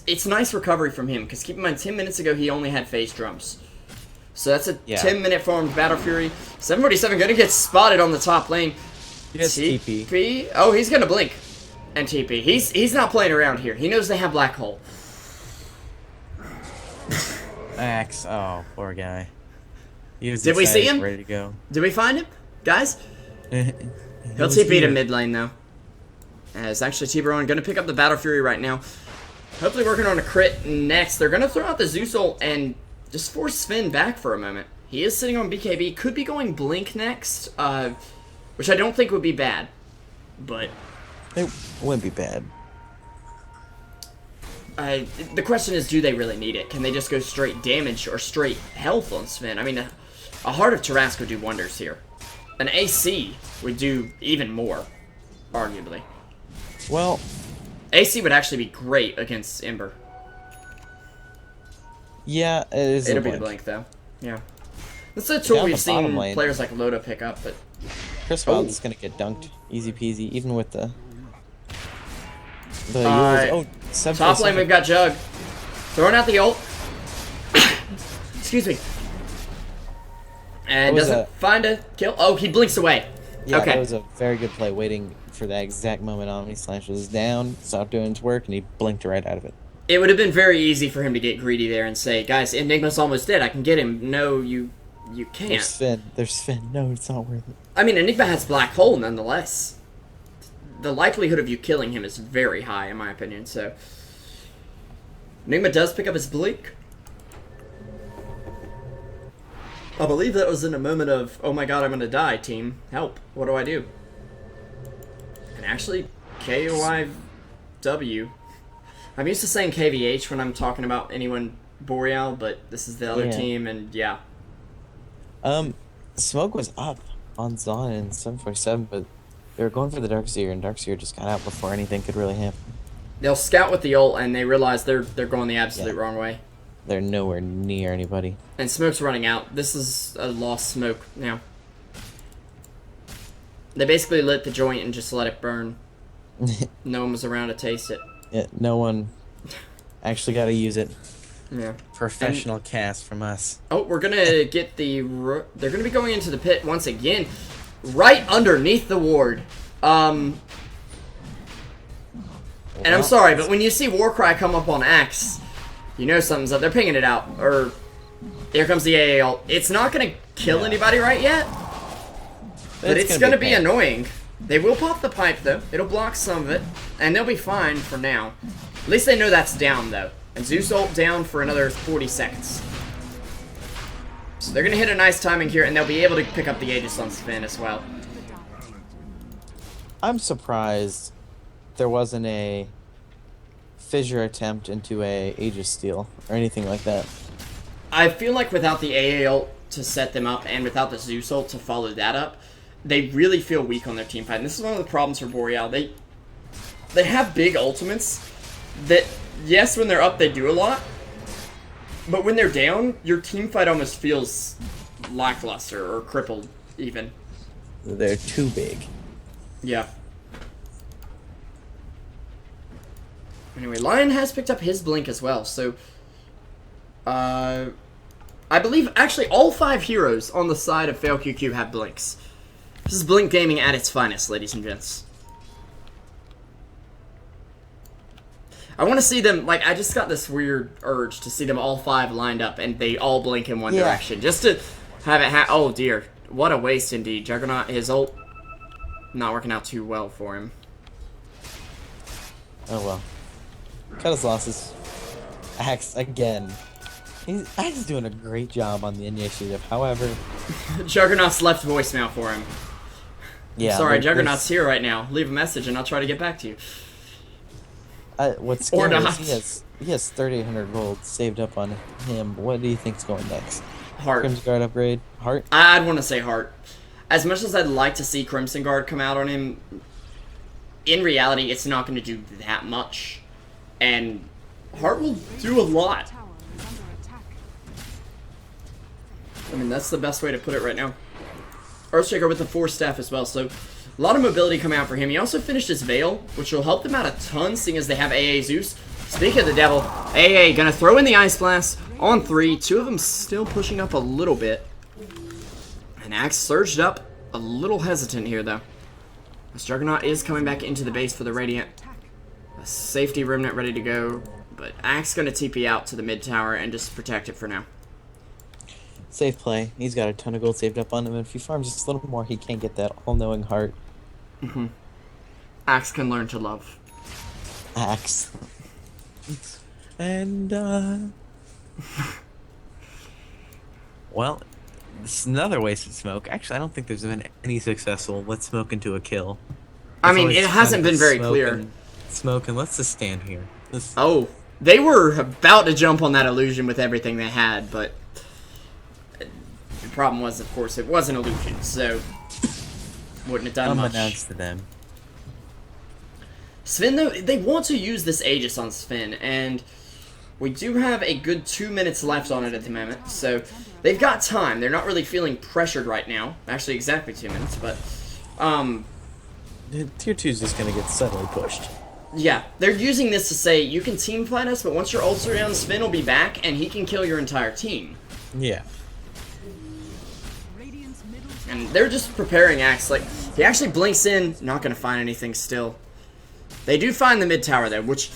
it's nice recovery from him, because keep in mind, 10 minutes ago he only had phase drums. So that's a 10-minute farmed Battle Fury. 747 gonna get spotted on the top lane. He has TP. Oh, he's gonna blink. And TP. He's not playing around here. He knows they have Black Hole. Axe. Oh, poor guy. Did we see him? Ready to go. Did we find him? Guys? He'll TP to mid lane, though. As actually T-Bron going to pick up the Battle Fury right now. Hopefully working on a crit next. They're going to throw out the Zeus ult and just force Sven back for a moment. He is sitting on BKB. Could be going Blink next. which I don't think would be bad, but it wouldn't be bad. The question is, do they really need it? Can they just go straight damage or straight health on Sven? I mean, a Heart of Tarrasque would do wonders here. An AC would do even more, arguably. Well, AC would actually be great against Ember. Yeah, it'll be the blink, though. Yeah. That's a tool we've seen players like Loda pick up, but... Chris Wild's is going to get dunked. Easy peasy, even with the top lane, we've got Jug. Throwing out the ult. Excuse me. And doesn't find a kill. Oh, he blinks away. Yeah, okay. That was a very good play, waiting for that exact moment Omni-Slash was down, stopped doing its work, and he blinked right out of it. It would have been very easy for him to get greedy there and say, guys, Enigma's almost dead. I can get him. No, you can't. There's Sven. No, it's not worth it. I mean, Enigma has Black Hole nonetheless. The likelihood of you killing him is very high, in my opinion, so... Enigma does pick up his blink. I believe that was in a moment of, oh my god, I'm gonna die, team. Help. What do I do? And actually, KOIW. I'm used to saying KVH when I'm talking about anyone Boreal, but this is the other team, and yeah. Smoke was up on Zon in 747, but they were going for the Darkseer, and Darkseer just got out before anything could really happen. They'll scout with the ult, and they realize they're going the absolute wrong way. They're nowhere near anybody. And Smoke's running out. This is a lost Smoke now. They basically lit the joint and just let it burn. No one was around to taste it. Yeah, no one actually got to use it. Yeah. Professional cast from us. Oh, we're going to get the... They're going to be going into the pit once again. Right underneath the ward. And I'm sorry, but when you see Warcry come up on Axe, you know something's up. They're pinging it out. Or, here comes the AA ult. It's not going to kill anybody right yet. But it's going to be annoying. They will pop the pipe, though. It'll block some of it. And they'll be fine for now. At least they know that's down, though. And Zeus ult down for another 40 seconds. So they're going to hit a nice timing here, and they'll be able to pick up the Aegis on Sven as well. I'm surprised there wasn't a fissure attempt into a Aegis steal or anything like that. I feel like without the AA ult to set them up, and without the Zeus ult to follow that up, they really feel weak on their team fight. And this is one of the problems for Boreal. They have big ultimates that, yes, when they're up, they do a lot. But when they're down, your team fight almost feels lackluster or crippled, even. They're too big. Yeah. Anyway, Lion has picked up his blink as well, so... I believe, actually, all 5 heroes on the side of FailQQ have blinks. This is Blink Gaming at its finest, ladies and gents. I want to see them, like, I just got this weird urge to see them all 5 lined up and they all blink in one direction. Just to have it oh dear. What a waste indeed. Juggernaut, his ult, not working out too well for him. Oh well. Cut his losses. Axe again. Axe is doing a great job on the initiative, however... Juggernaut's left voicemail for him. Yeah. Sorry, Juggernaut's here right now. Leave a message and I'll try to get back to you. What's scary is he has 3,800 gold saved up on him. What do you think's going next? Heart. Crimson Guard upgrade? Heart? I'd want to say Heart. As much as I'd like to see Crimson Guard come out on him, in reality, it's not going to do that much. And Heart will do a lot. I mean, that's the best way to put it right now. Earthshaker with the 4 staff as well, so a lot of mobility coming out for him. He also finished his Veil, which will help them out a ton, seeing as they have AA Zeus. Speaking of the devil, AA gonna throw in the Ice Blast on 3. 2 of them still pushing up a little bit. And Axe surged up, a little hesitant here though. This Juggernaut is coming back into the base for the Radiant. A safety Remnant ready to go, but Axe gonna TP out to the mid tower and just protect it for now. Safe play. He's got a ton of gold saved up on him, and if he farms just a little more, he can get that all-knowing Heart. Axe can learn to love. Axe. And, well, This is another wasted smoke. Actually, I don't think there's been any successful let's smoke into a kill. I mean, it hasn't been very clear. Smoke and let's just stand here. Oh, they were about to jump on that illusion with everything they had, but the problem was, of course, it was an illusion, so wouldn't have done much. Unbeknownst to them. Sven, though, they want to use this Aegis on Sven, and we do have a good 2 minutes left on it at the moment, so they've got time. They're not really feeling pressured right now. Actually, exactly 2 minutes, but Tier 2 is just going to get subtly pushed. yeah, they're using this to say, you can team fight us, but once your ults are down, Sven will be back, and he can kill your entire team. Yeah. And they're just preparing Axe. Like, he actually blinks in, not going to find anything still. They do find the mid tower, though, which,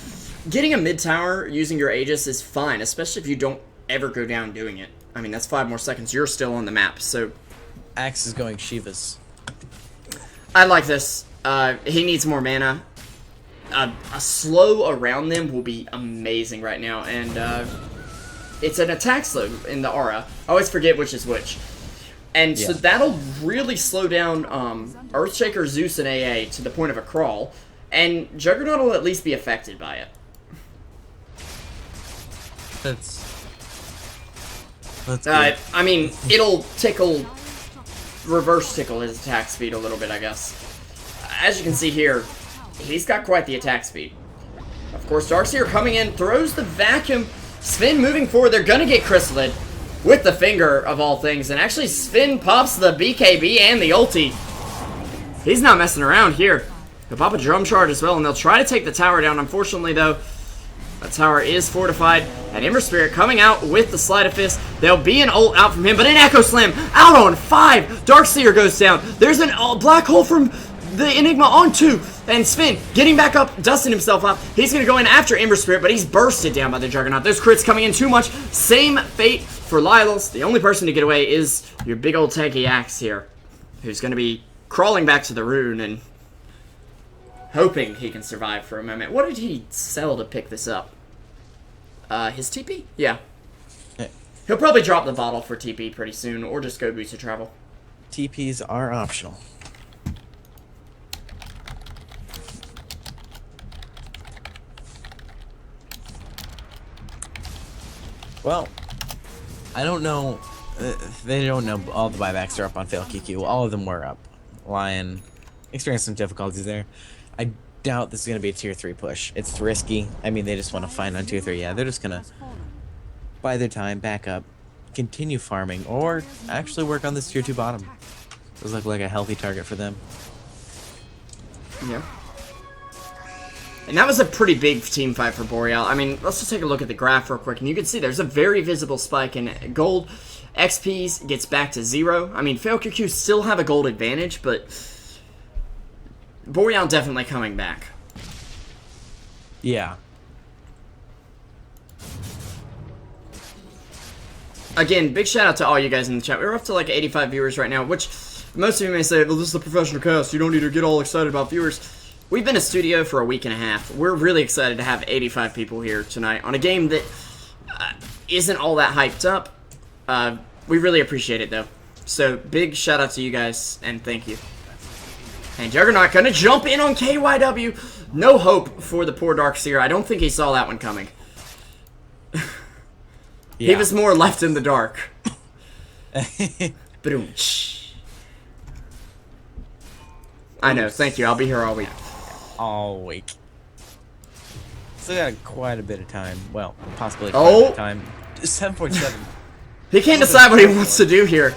getting a mid tower using your Aegis is fine, especially if you don't ever go down doing it. I mean, that's 5 more seconds. You're still on the map, so... Axe is going Shivas. I like this. He needs more mana. A slow around them will be amazing right now, and it's an attack slow in the aura. I always forget which is which. And so that'll really slow down Earthshaker, Zeus, and AA to the point of a crawl, and Juggernaut will at least be affected by it. That's good. I mean, it'll reverse tickle his attack speed a little bit, I guess. As you can see here, he's got quite the attack speed. Of course, Darkseer coming in, throws the vacuum. Sven moving forward, they're gonna get Chrysalid with the finger of all things, and actually Sven pops the BKB and the ulti. He's not messing around here. He'll pop a drum charge as well, and they'll try to take the tower down. Unfortunately, though, that tower is fortified, and Ember Spirit coming out with the Sleight of Fist. There'll be an ult out from him, but an Echo Slam out on 5. Darkseer goes down. There's a black hole from the Enigma on 2, and Sven getting back up, dusting himself up. He's going to go in after Ember Spirit, but he's bursted down by the Juggernaut. Those crits coming in too much. Same fate for Lylos. The only person to get away is your big old tanky Axe here, who's going to be crawling back to the rune and hoping he can survive for a moment. What did he sell to pick this up? His TP? Yeah. He'll probably drop the bottle for TP pretty soon, or just go boost to travel. TPs are optional. Well, I don't know. They don't know all the buybacks are up on FailQQ. All of them were up. Lion experienced some difficulties there. I doubt this is going to be a tier 3 push. It's risky. I mean, they just want to find on tier 3. Yeah, they're just going to buy their time, back up, continue farming, or actually work on this tier 2 bottom. Does look like a healthy target for them. Yeah. And that was a pretty big team fight for Boreal. I mean, let's just take a look at the graph real quick, and you can see there's a very visible spike in gold. XP's gets back to 0. I mean, FailQQ still have a gold advantage, but Boreal definitely coming back. Yeah. Again, big shout out to all you guys in the chat. We're up to like 85 viewers right now, which most of you may say, well, this is a professional cast. You don't need to get all excited about viewers. We've been in studio for a week and a half. We're really excited to have 85 people here tonight on a game that isn't all that hyped up. We really appreciate it, though. So, big shout out to you guys, and thank you. And Juggernaut gonna jump in on KYW. No hope for the poor Darkseer. I don't think he saw that one coming. He was more left in the dark. Boom. I know, thank you. I'll be here all week. All week. Still got quite a bit of time. Well, possibly quite a bit of time. 7.7. He can't decide what he wants to do here.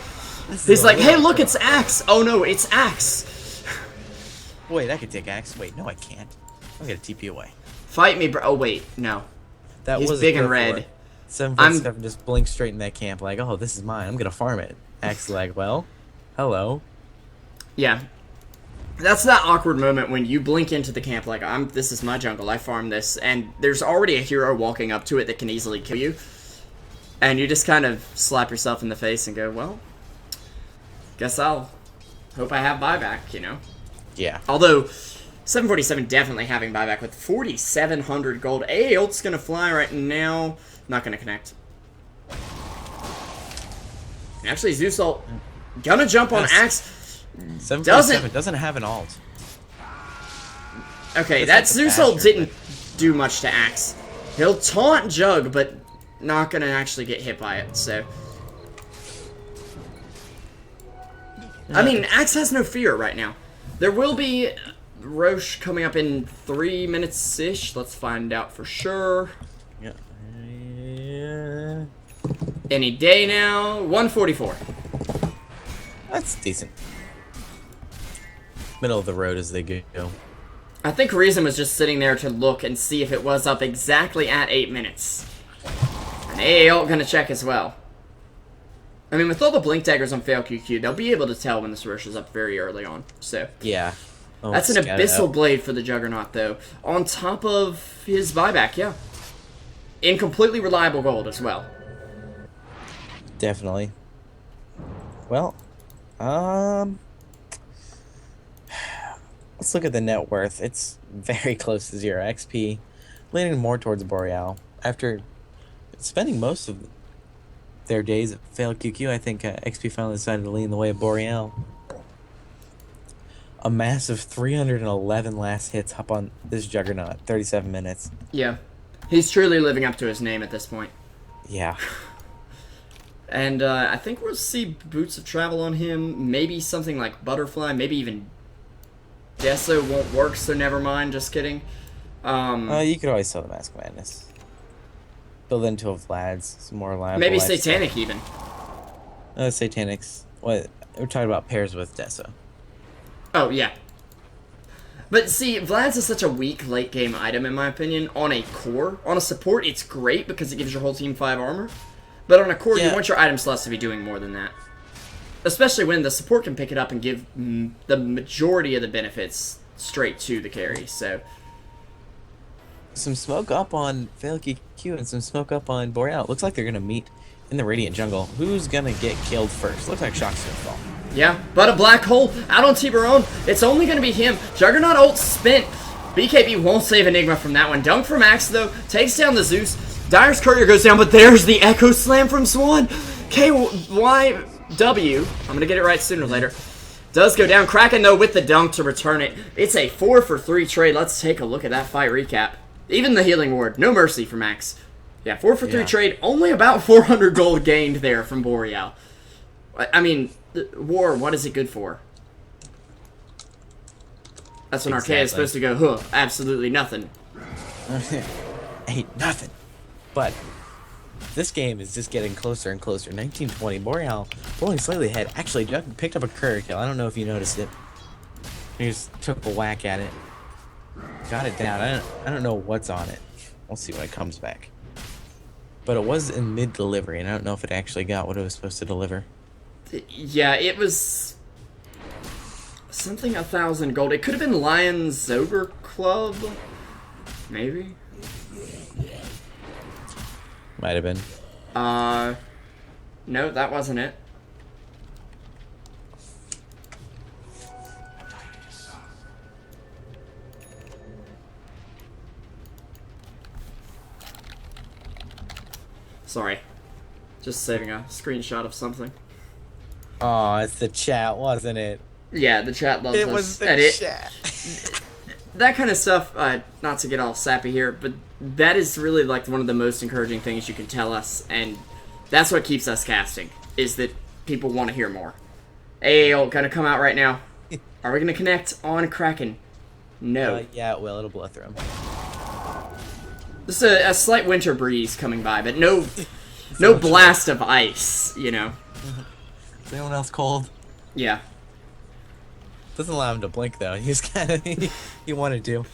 He's like, hey, look, it's Axe. Oh, no, it's Axe. Wait, I could take Axe. Wait, no, I can't. I'm gonna TP away. Fight me, bro. Oh, wait, no. That He's was big and red. 7.7 just blinked straight in that camp like, oh, this is mine. I'm gonna farm it. Axe like, well, hello. Yeah. That's that awkward moment when you blink into the camp like, this is my jungle, I farm this, and there's already a hero walking up to it that can easily kill you. And you just kind of slap yourself in the face and go, well, guess I'll hope I have buyback, you know? Yeah. Although, 747 definitely having buyback with 4,700 gold. AA ult's gonna fly right now. Not gonna connect. Actually, Zeus ult gonna jump on Axe. 747 doesn't have an ult. Okay, that Zeus ult didn't do much to Axe. He'll taunt Jug, but not gonna actually get hit by it, so... I mean, Axe has no fear right now. There will be Roche coming up in 3 minutes-ish. Let's find out for sure. Yeah. Any day now. 144. That's decent. Middle of the road as they go. I think Reason was just sitting there to look and see if it was up exactly at 8 minutes. And AAL gonna check as well. I mean, with all the blink daggers on FailQQ, they'll be able to tell when this Roche is up very early on. So Yeah. Oh, that's an Abyssal Blade for the Juggernaut, though. On top of his buyback, yeah. In completely reliable gold as well. Definitely. Well, let's look at the net worth. It's very close to 0. XP leaning more towards Boreal. After spending most of their days at FailQQ, I think XP finally decided to lean the way of Boreal. A massive 311 last hits up on this Juggernaut. 37 minutes. Yeah. He's truly living up to his name at this point. Yeah. And I think we'll see Boots of Travel on him. Maybe something like Butterfly. Maybe even Deso won't work, so never mind. Just kidding. You could always sell the Mask of Madness. Build into a Vlad's. Some more reliable. Maybe Satanic even. Satanic's. What? We're talking about pairs with Deso. Oh, yeah. But see, Vlad's is such a weak late-game item, in my opinion, on a core. On a support, it's great because it gives your whole team 5 armor. But on a core, you want your item slots to be doing more than that. Especially when the support can pick it up and give the majority of the benefits straight to the carry, so... Some smoke up on FailQQ and some smoke up on Boreal. Looks like they're going to meet in the Radiant Jungle. Who's going to get killed first? Looks like Shock's going to fall. Yeah, but a black hole out on T-Baron. It's only going to be him. Juggernaut ult spent. BKB won't save Enigma from that one. Dunk from Axe, though. Takes down the Zeus. Dire's Courier goes down, but there's the Echo Slam from Swan. KYW. I'm going to get it right sooner or later. Does go down. Kraken, though, with the dunk to return it. It's a 4-for-3 trade. Let's take a look at that fight recap. Even the Healing Ward. No mercy from Axe. Yeah, 4-for-3 trade. Only about 400 gold gained there from Boreal. I mean... War, what is it good for? That's when Archaea is supposed to go, huh, absolutely nothing. Ain't nothing. But this game is just getting closer and closer. 1920, Boreal rolling slightly ahead. Actually, Jug picked up a courier kill. I don't know if you noticed it. He just took a whack at it. Got it down. I don't know what's on it. We'll see when it comes back. But it was in mid-delivery, and I don't know if it actually got what it was supposed to deliver. Yeah, it was something 1,000 gold. It could have been Lion's Ogre Club, maybe. Might have been. No, that wasn't it. Sorry, just saving a screenshot of something. Oh, it's the chat, wasn't it? Yeah, the chat loves us. It was the chat. That kind of stuff, not to get all sappy here, but that is really like one of the most encouraging things you can tell us, and that's what keeps us casting, is that people want to hear more. AAL gonna come out right now. Are we gonna connect on Kraken? No. Yeah, it will. It'll blow through him. This is a slight winter breeze coming by, but no blast of ice, you know. Is anyone else cold? Yeah. Doesn't allow him to blink though. He's kind of he wanted to.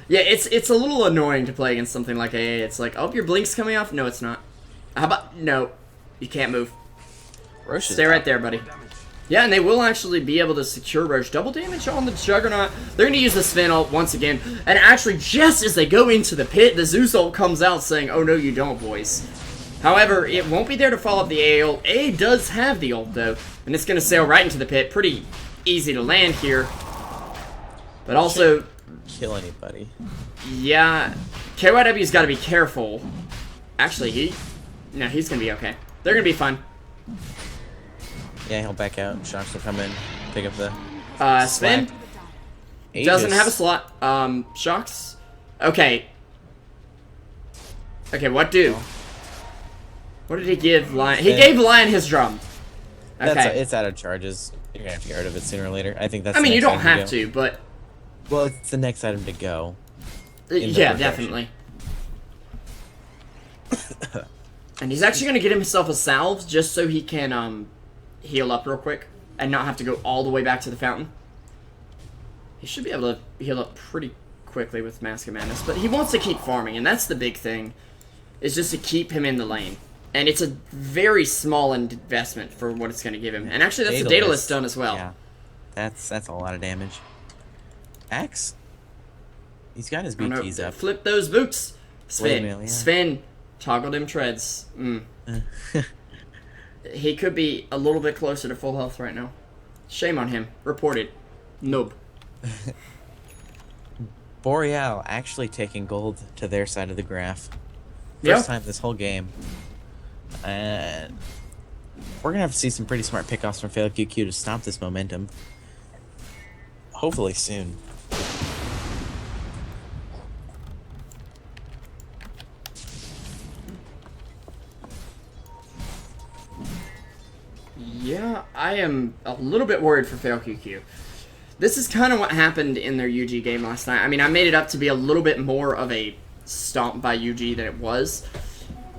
Yeah, it's a little annoying to play against something like AA. It's like, oh, your blink's coming off. No, it's not. How about no? You can't move. Roche Stay right there, buddy. Yeah, and they will actually be able to secure Roche. Double damage on the Juggernaut. They're going to use the Sven ult once again. And actually, just as they go into the pit, the Zeus ult comes out saying, oh no, you don't, boys. However, it won't be there to follow up the AA ult. AA does have the ult, though. And it's going to sail right into the pit. Pretty easy to land here. But also... kill anybody. Yeah. KYW's got to be careful. Actually, he's going to be okay. They're going to be fine. Yeah, he'll back out. Shox will come in, pick up the... Spin? Aegis. Doesn't have a slot. Shox? Okay. Okay, what do? What did he give Lion? He gave Lion his drum. Okay. It's out of charges. You're gonna have to get rid of it sooner or later. I think that's. I mean, the you next don't item have to, but. Well, it's the next item to go. Yeah, definitely. And he's actually gonna get himself a salve just so he can heal up real quick and not have to go all the way back to the fountain. He should be able to heal up pretty quickly with Mask of Madness, but he wants to keep farming, and that's the big thing, is just to keep him in the lane. And it's a very small investment for what it's going to give him. And actually, that's the Daedalus done as well. Yeah, that's a lot of damage. Axe, he's got his BTs up. Flip those boots, Sven. Yeah. Sven, toggle them treads. He could be a little bit closer to full health right now. Shame on him. Reported. Noob. Boreal actually taking gold to their side of the graph. First time this whole game. And we're going to have to see some pretty smart pickoffs from FailQQ to stop this momentum. Hopefully soon. Yeah, I am a little bit worried for FailQQ. This is kind of what happened in their UG game last night. I mean, I made it up to be a little bit more of a stomp by UG than it was.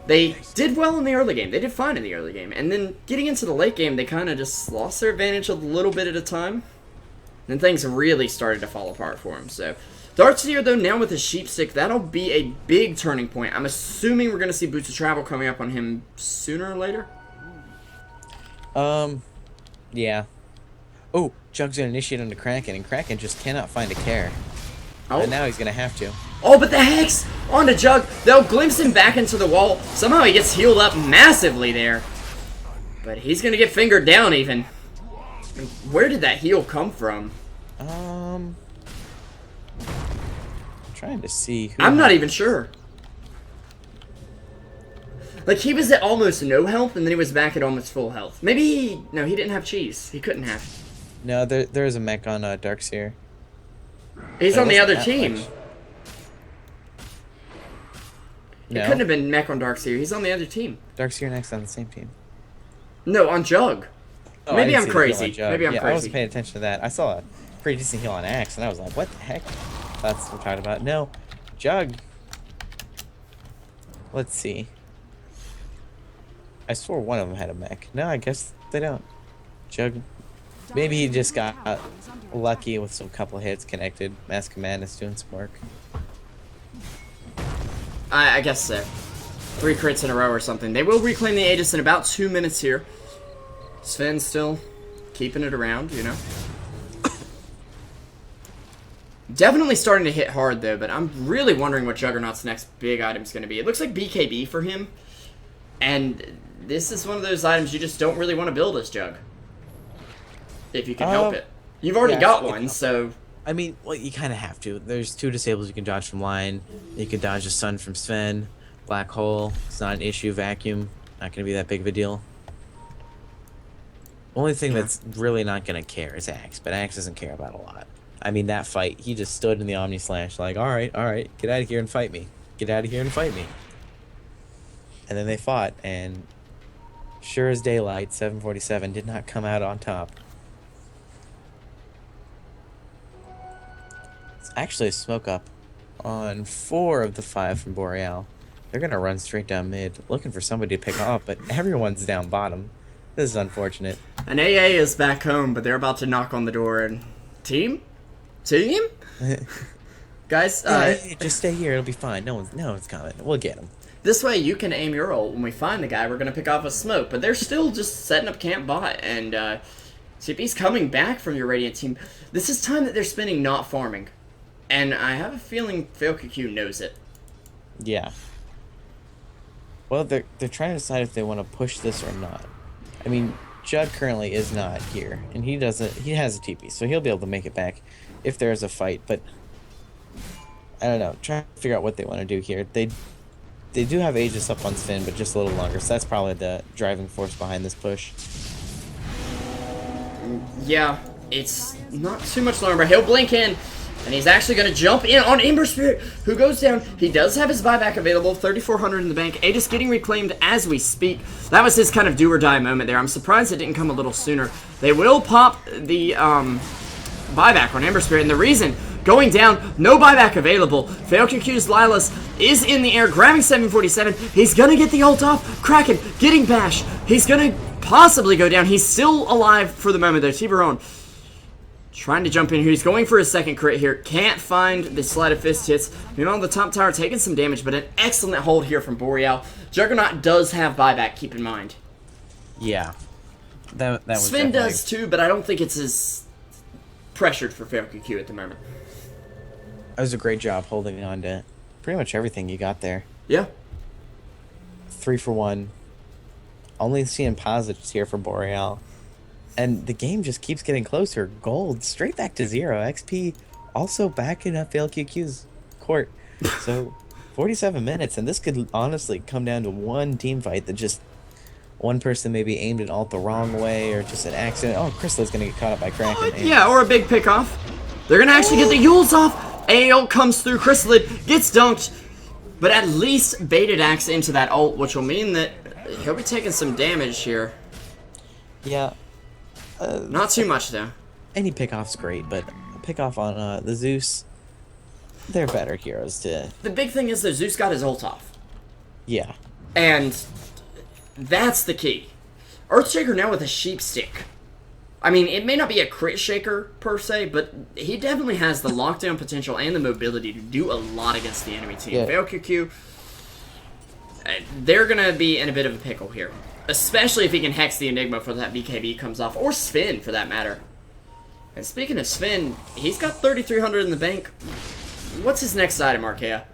They did well in the early game. They did fine in the early game. And then getting into the late game, they kind of just lost their advantage a little bit at a time. And things really started to fall apart for them. So, Darkseer, though, now with his sheep stick, that'll be a big turning point. I'm assuming we're going to see Boots of Travel coming up on him sooner or later. Yeah. Oh, Jug's going to initiate on the Kraken, and Kraken just cannot find a care. Oh. And now he's going to have to. Oh, but the Hex onto Jug. They'll glimpse him back into the wall. Somehow he gets healed up massively there. But he's going to get fingered down even. Where did that heal come from? Trying to see who... I'm not even sure. Like, he was at almost no health, and then he was back at almost full health. Maybe he... No, he didn't have cheese. He couldn't have. No, there is a mech on Darkseer. He's on the other team. Much. It couldn't have been mech on Darkseer. He's on the other team. Darkseer and X on the same team. No, on Jug. Oh, Maybe I'm crazy. Maybe I'm crazy. I wasn't paying attention to that. I saw a pretty decent heal on Axe, and I was like, what the heck? That's what we're talking about. No, Jug. Let's see. I swore one of them had a mech. No, I guess they don't. Jug. Maybe he just got lucky with some couple hits connected. Mask of Madness doing some work. I guess so. 3 crits in a row or something. They will reclaim the Aegis in about 2 minutes here. Sven's still keeping it around, you know. Definitely starting to hit hard, though, but I'm really wondering what Juggernaut's next big item's going to be. It looks like BKB for him, and this is one of those items you just don't really want to build as Jug. If you can help it. You've already got one, so... I mean, well, you kind of have to. There's 2 disables you can dodge from Lion. You can dodge the Sun from Sven. Black Hole. It's not an issue. Vacuum. Not going to be that big of a deal. Only thing that's really not going to care is Axe, but Axe doesn't care about a lot. I mean, that fight, he just stood in the Omni Slash like, alright, get out of here and fight me. Get out of here and fight me. And then they fought, and sure as daylight, 747 did not come out on top. It's actually a smoke up on 4 of the 5 from Boreal. They're going to run straight down mid, looking for somebody to pick up, but everyone's down bottom. This is unfortunate. An AA is back home, but they're about to knock on the door and... Team? Guys, hey, just stay here, it'll be fine. No one's coming. We'll get him. This way you can aim your ult. When we find the guy, we're going to pick off a smoke. But they're still just setting up camp bot. And CP's coming back from your Radiant team. This is time that they're spending not farming. And I have a feeling FailQQ knows it. Yeah. Well, they're trying to decide if they want to push this or not. I mean, Judd currently is not here, and he has a TP, so he'll be able to make it back if there's a fight, but I don't know. Trying to figure out what they want to do here. They do have Aegis up on Sven, but just a little longer, so that's probably the driving force behind this push. Yeah, it's not too much longer, but he'll blink in. And he's actually going to jump in on Ember Spirit, who goes down. He does have his buyback available, 3,400 in the bank. Aegis getting reclaimed as we speak. That was his kind of do or die moment there. I'm surprised it didn't come a little sooner. They will pop the buyback on Ember Spirit, and the reason, going down, no buyback available. FailQQ's Lilas is in the air, grabbing 747. He's going to get the ult off. Kraken getting bash. He's going to possibly go down. He's still alive for the moment, though. Tiburon trying to jump in here. He's going for his second crit here. Can't find the sleight of fist hits. On the top tower, taking some damage, but an excellent hold here from Boreal. Juggernaut does have buyback, keep in mind. Yeah. That was Sven does too, but I don't think it's as pressured for FailQQ at the moment. That was a great job holding on to pretty much everything you got there. Yeah. 3 for 1. Only seeing positives here for Boreal. And the game just keeps getting closer. Gold straight back to 0. XP also backing up FailQQ's court. So 47 minutes, and this could honestly come down to one team fight that just one person maybe aimed an ult the wrong way or just an accident. Oh, Crystal's gonna get caught up by Kraken. Yeah, or a big pick off. They're gonna actually get the Yules off. AO comes through. Crystalid gets dunked, but at least baited Axe into that ult, which will mean that he'll be taking some damage here. Yeah. Not too much, though. Any pick-off's great, but a pick-off on the Zeus, they're better heroes to... The big thing is that Zeus got his ult off. Yeah. And that's the key. Earthshaker now with a sheep stick. I mean, it may not be a crit shaker, per se, but he definitely has the lockdown potential and the mobility to do a lot against the enemy team. Yeah. FailQQ, they're going to be in a bit of a pickle here. Especially if he can hex the Enigma for that BKB comes off. Or Sven, for that matter. And speaking of Sven, he's got 3,300 in the bank. What's his next item, Archaea?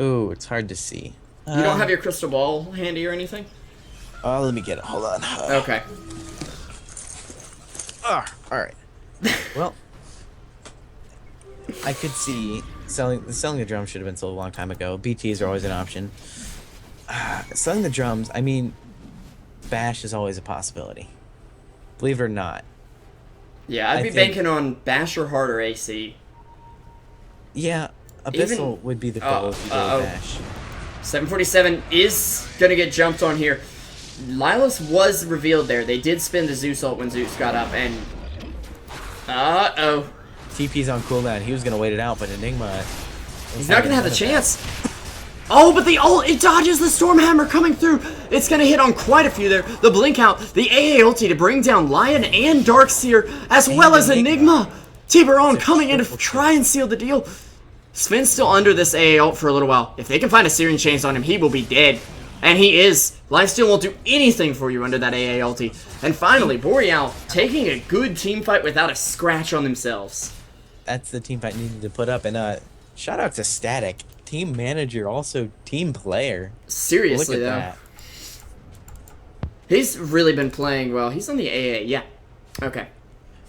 Ooh, it's hard to see. You don't have your crystal ball handy or anything? Let me get it. Hold on. Okay. Alright. Well, I could see selling the drum should have been sold a long time ago. BTs are always an option. Selling the drums, I mean, bash is always a possibility. Believe it or not. Yeah, I'd be banking on bash or heart or AC. Yeah, Abyssal would be the goal if you go bash. 747 is going to get jumped on here. Lilas was revealed there. They did spin the Zeus ult when Zeus got up, and... Uh-oh. TP's on cooldown. He was going to wait it out, but Enigma... He's not going to have the chance. Oh, but the ult, it dodges the Stormhammer coming through. It's going to hit on quite a few there. The blink out, the AA ulti to bring down Lion and Darkseer, as well as Enigma. Tiburon coming in to try and seal the deal. Sven's still under this AA ult for a little while. If they can find a Searing Chains on him, he will be dead. And he is. Lifesteal won't do anything for you under that AA ulti. And finally, Boreal taking a good team fight without a scratch on themselves. That's the team fight needed to put up. And shout out to Static. Team manager, also team player. Seriously, Look at though. that. He's really been playing well. He's on the AA, yeah. Okay.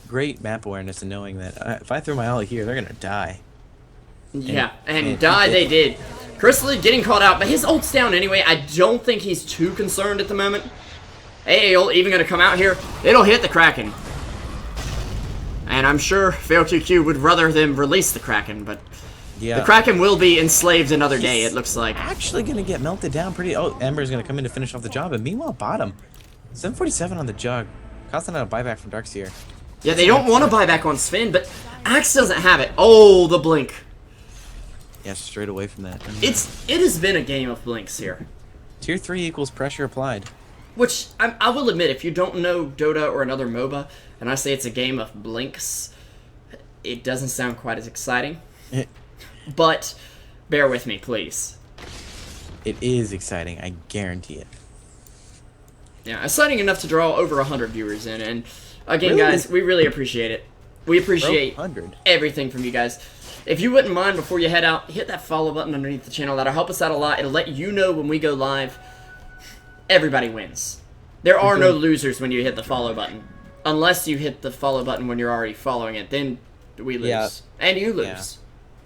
Great map awareness and knowing that if I throw my ollie here, they're going to die. Yeah, and die they did. Crystalid getting caught out, but his ult's down anyway. I don't think he's too concerned at the moment. AA ult even going to come out here. It'll hit the Kraken. And I'm sure FailQQ would rather them release the Kraken, but... Yeah. The Kraken will be enslaved another day, it looks like. Actually going to get melted down pretty... Oh, Ember's going to come in to finish off the job. And meanwhile, bottom. 747 on the jug. Costing out a buyback from Darkseer. Yeah, they don't want to buy back on Sven, but Axe doesn't have it. Oh, the blink. Yeah, straight away from that. It has been a game of blinks here. Tier 3 equals pressure applied. Which, I will admit, if you don't know Dota or another MOBA, and I say it's a game of blinks, it doesn't sound quite as exciting. But, bear with me, please. It is exciting, I guarantee it. Yeah, exciting enough to draw over 100 viewers in, and again, guys, we really appreciate it. We appreciate everything from you guys. If you wouldn't mind, before you head out, hit that follow button underneath the channel. That'll help us out a lot. It'll let you know when we go live. Everybody wins. There are no losers when you hit the follow button. Unless you hit the follow button when you're already following it. Then we lose. Yeah. And you lose. Yeah.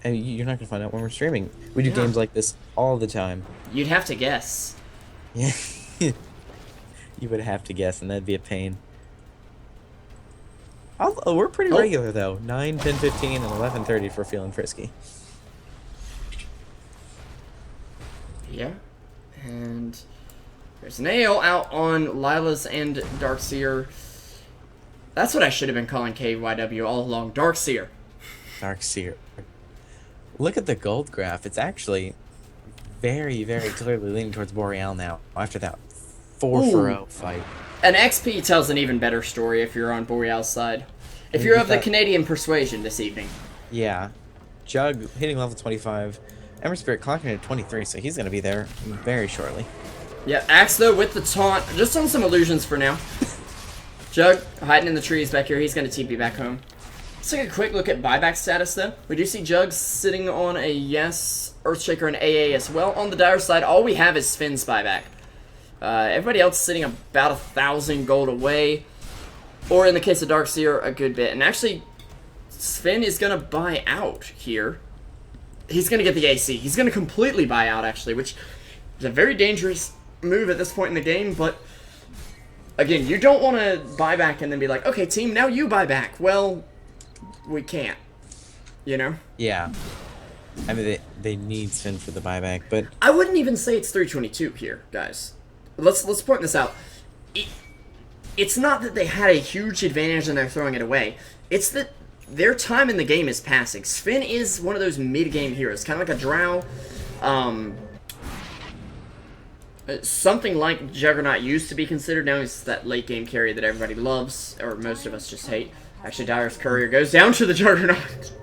And you're not going to find out when we're streaming. We do games like this all the time. You'd have to guess. Yeah. You would have to guess, and that'd be a pain. We're pretty regular, though. 9, 10, 15, and 11:30 for feeling frisky. Yeah. And there's an AO out on Lila's and Darkseer. That's what I should have been calling KYW all along. Darkseer. Darkseer. Look at the gold graph. It's actually very, very clearly leaning towards Boreal now after that 4-0 fight. An XP tells an even better story if you're on Boreal's side. If you're of the Canadian persuasion this evening. Yeah. Jug hitting level 25. Ember Spirit clocking at 23, so he's going to be there very shortly. Yeah, Axe, though, with the taunt. Just on some illusions for now. Jug hiding in the trees back here. He's going to TP back home. Let's take a quick look at buyback status, though. We do see Jug sitting on a yes, Earthshaker, and AA as well. On the Dire side, all we have is Finn's buyback. Everybody else sitting about 1,000 gold away. Or in the case of Darkseer, a good bit. And actually, Sven is going to buy out here. He's going to get the AC. He's going to completely buy out, actually, which is a very dangerous move at this point in the game. But, again, you don't want to buy back and then be like, okay, team, now you buy back. Well, we can't. You know? Yeah. I mean, they need Sven for the buyback, but... I wouldn't even say it's 322 here, guys. Let's point this out. It's not that they had a huge advantage and they're throwing it away. It's that their time in the game is passing. Sven is one of those mid-game heroes, kind of like a Drow. Something like Juggernaut used to be considered. Now he's that late-game carry that everybody loves, or most of us just hate. Actually, Dire's Courier goes down to the Juggernaut.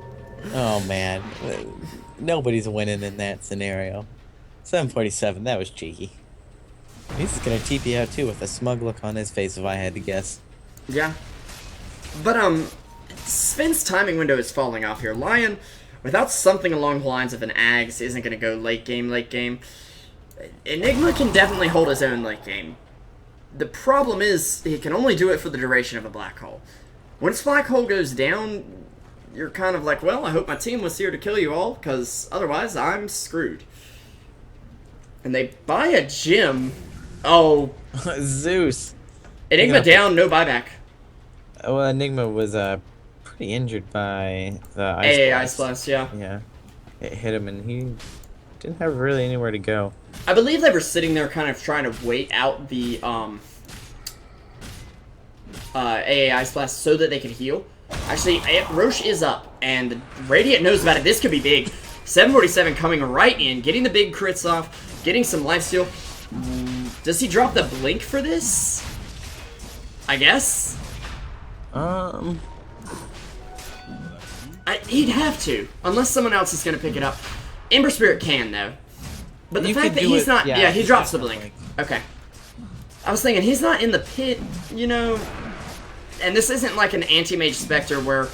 Oh, man. Nobody's winning in that scenario. 747, that was cheeky. He's going to TP out, too, with a smug look on his face, if I had to guess. Yeah. But, Sven's timing window is falling off here. Lion, without something along the lines of an Ags, isn't going to go late game. Enigma can definitely hold his own late game. The problem is, he can only do it for the duration of a black hole. Once black hole goes down, you're kind of like, well, I hope my team was here to kill you all, because otherwise I'm screwed. And they buy a gym. Oh. Zeus. Enigma down, no buyback. Well, Enigma was pretty injured by the Ice Blast, yeah. Yeah. It hit him, and he didn't have really anywhere to go. I believe they were sitting there kind of trying to wait out the AA Ice Blast so that they could heal. Actually, Roche is up, and Radiant knows about it. This could be big. 747 coming right in, getting the big crits off, getting some lifesteal. Does he drop the blink for this? I guess? He'd have to, unless someone else is going to pick it up. Ember Spirit can, though. But the fact that he's not... Yeah, he drops the blink. Okay. I was thinking, he's not in the pit, you know... And this isn't like an anti-mage Spectre where,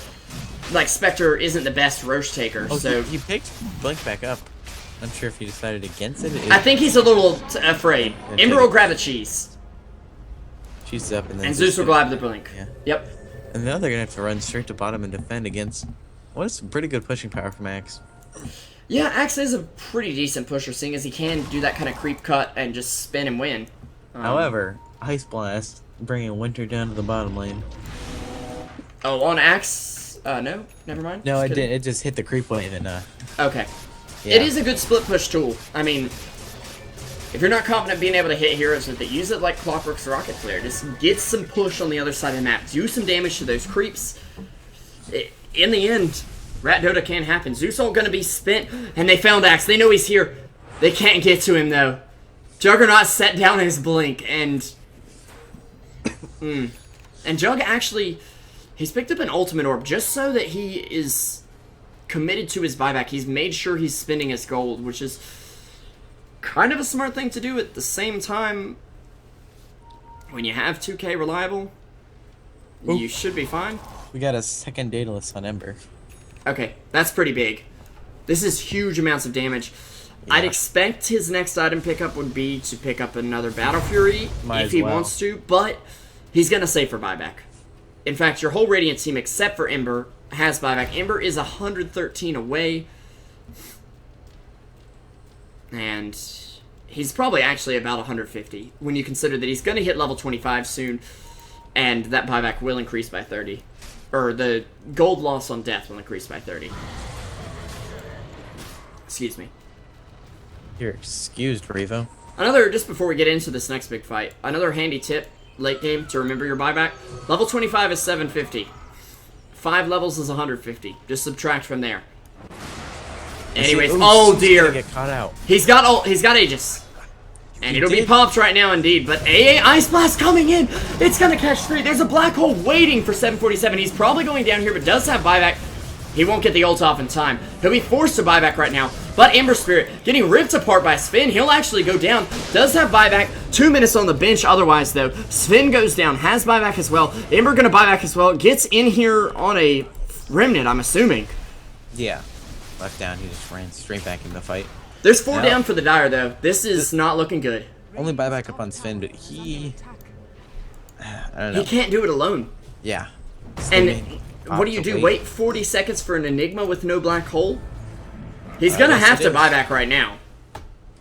like, Spectre isn't the best Roche taker, so... He picked Blink back up. I'm sure if he decided against it... I think he's a little afraid. Ember will grab the cheese. Cheese is up, and then... And Zeus will grab the Blink. Yeah. Yep. And now they're going to have to run straight to bottom and defend against... What is some pretty good pushing power from Axe. Yeah, Axe is a pretty decent pusher, seeing as he can do that kind of creep cut and just spin and win. However, Ice Blast... bringing Winter down to the bottom lane. Oh, on Axe? No? Never mind? No, it didn't. It just hit the creep wave and, Okay. Yeah. It is a good split push tool. I mean, if you're not confident being able to hit heroes with it, use it like Clockwork's Rocket Flare. Just get some push on the other side of the map. Do some damage to those creeps. In the end, Rat Dota can happen. Zeus all gonna be spent, and they found Axe. They know he's here. They can't get to him, though. Juggernaut set down his blink, and... And Jug actually, he's picked up an ultimate orb just so that he is committed to his buyback. He's made sure he's spending his gold, which is kind of a smart thing to do at the same time. When you have 2K reliable, you should be fine. We got a second Daedalus on Ember. Okay, that's pretty big. This is huge amounts of damage. Yeah. I'd expect his next item pickup would be to pick up another Battle Fury if he wants to, but he's going to save for buyback. In fact, your whole Radiant team except for Ember has buyback. Ember is 113 away. And he's probably actually about 150 when you consider that he's going to hit level 25 soon, and that buyback will increase by 30. or the gold loss on death will increase by 30. Excuse me. You're excused, Revo. Another, just before we get into this next big fight, another handy tip, late game, to remember your buyback. Level 25 is 750. 5 levels is 150. Just subtract from there. Anyways, oh dear. Get caught out. He's got Aegis. And it'll be popped right now indeed, but AA Ice Blast coming in! It's gonna catch 3. There's a black hole waiting for 747. He's probably going down here, but does have buyback. He won't get the ult off in time. He'll be forced to buyback right now. But Ember Spirit getting ripped apart by Sven. He'll actually go down. Does have buyback. 2 minutes on the bench otherwise, though. Sven goes down. Has buyback as well. Ember gonna buyback as well. Gets in here on a Remnant, I'm assuming. Yeah. Left down. He just ran straight back in the fight. There's 4 down for the Dire, though. This is not looking good. Only buyback up on Sven, but he... I don't know. He can't do it alone. Yeah. And what do you do? Wait 40 seconds for an Enigma with no black hole? He's gonna have to buy back right now.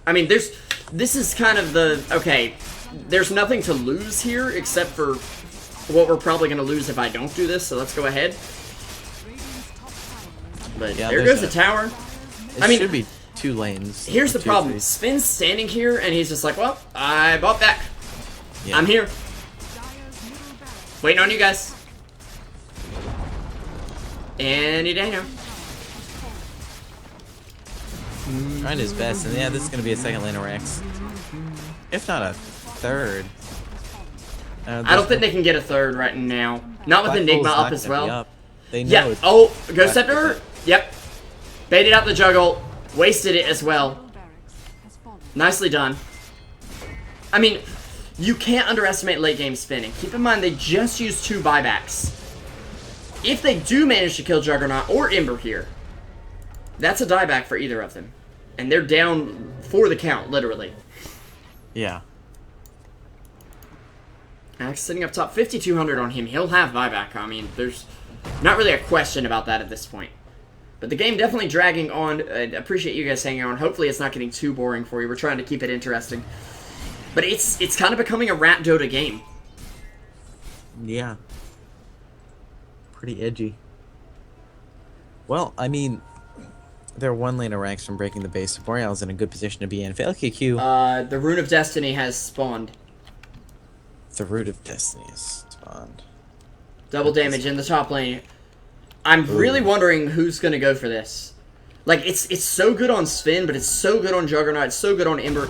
I mean, this is kind of the... Okay, there's nothing to lose here except for what we're probably gonna lose if I don't do this, so let's go ahead. But yeah, there goes the tower. I mean, should be 2 lanes. Here's the problem. Sven's standing here, and he's just like, well, I bought back. Yeah. I'm here. Waiting on you guys. Any day now. Trying his best, and yeah, this is going to be a second lane of Rex. If not a third. I don't think they can get a third right now. Not with Enigma up as well. They know. Yeah. Oh, Ghost Scepter. Yep. Baited out the juggle. Wasted it as well. Nicely done. I mean, you can't underestimate late game spinning. Keep in mind they just used 2 buybacks. If they do manage to kill Juggernaut or Ember here, that's a dieback for either of them. And they're down for the count, literally. Yeah. Axe sitting up top, 5,200 on him. He'll have buyback. I mean, there's not really a question about that at this point. But the game definitely dragging on. I appreciate you guys hanging on. Hopefully it's not getting too boring for you. We're trying to keep it interesting. But it's kind of becoming a rat Dota game. Yeah. Pretty edgy. Well, I mean, they're 1 lane of ranks from breaking the base. So Boreal's in a good position to be in. FailQQ. The Rune of Destiny has spawned. The Root of Destiny is spawned. Double damage in the top lane. I'm really wondering who's going to go for this. Like, it's so good on Sven, but it's so good on Juggernaut, it's so good on Ember.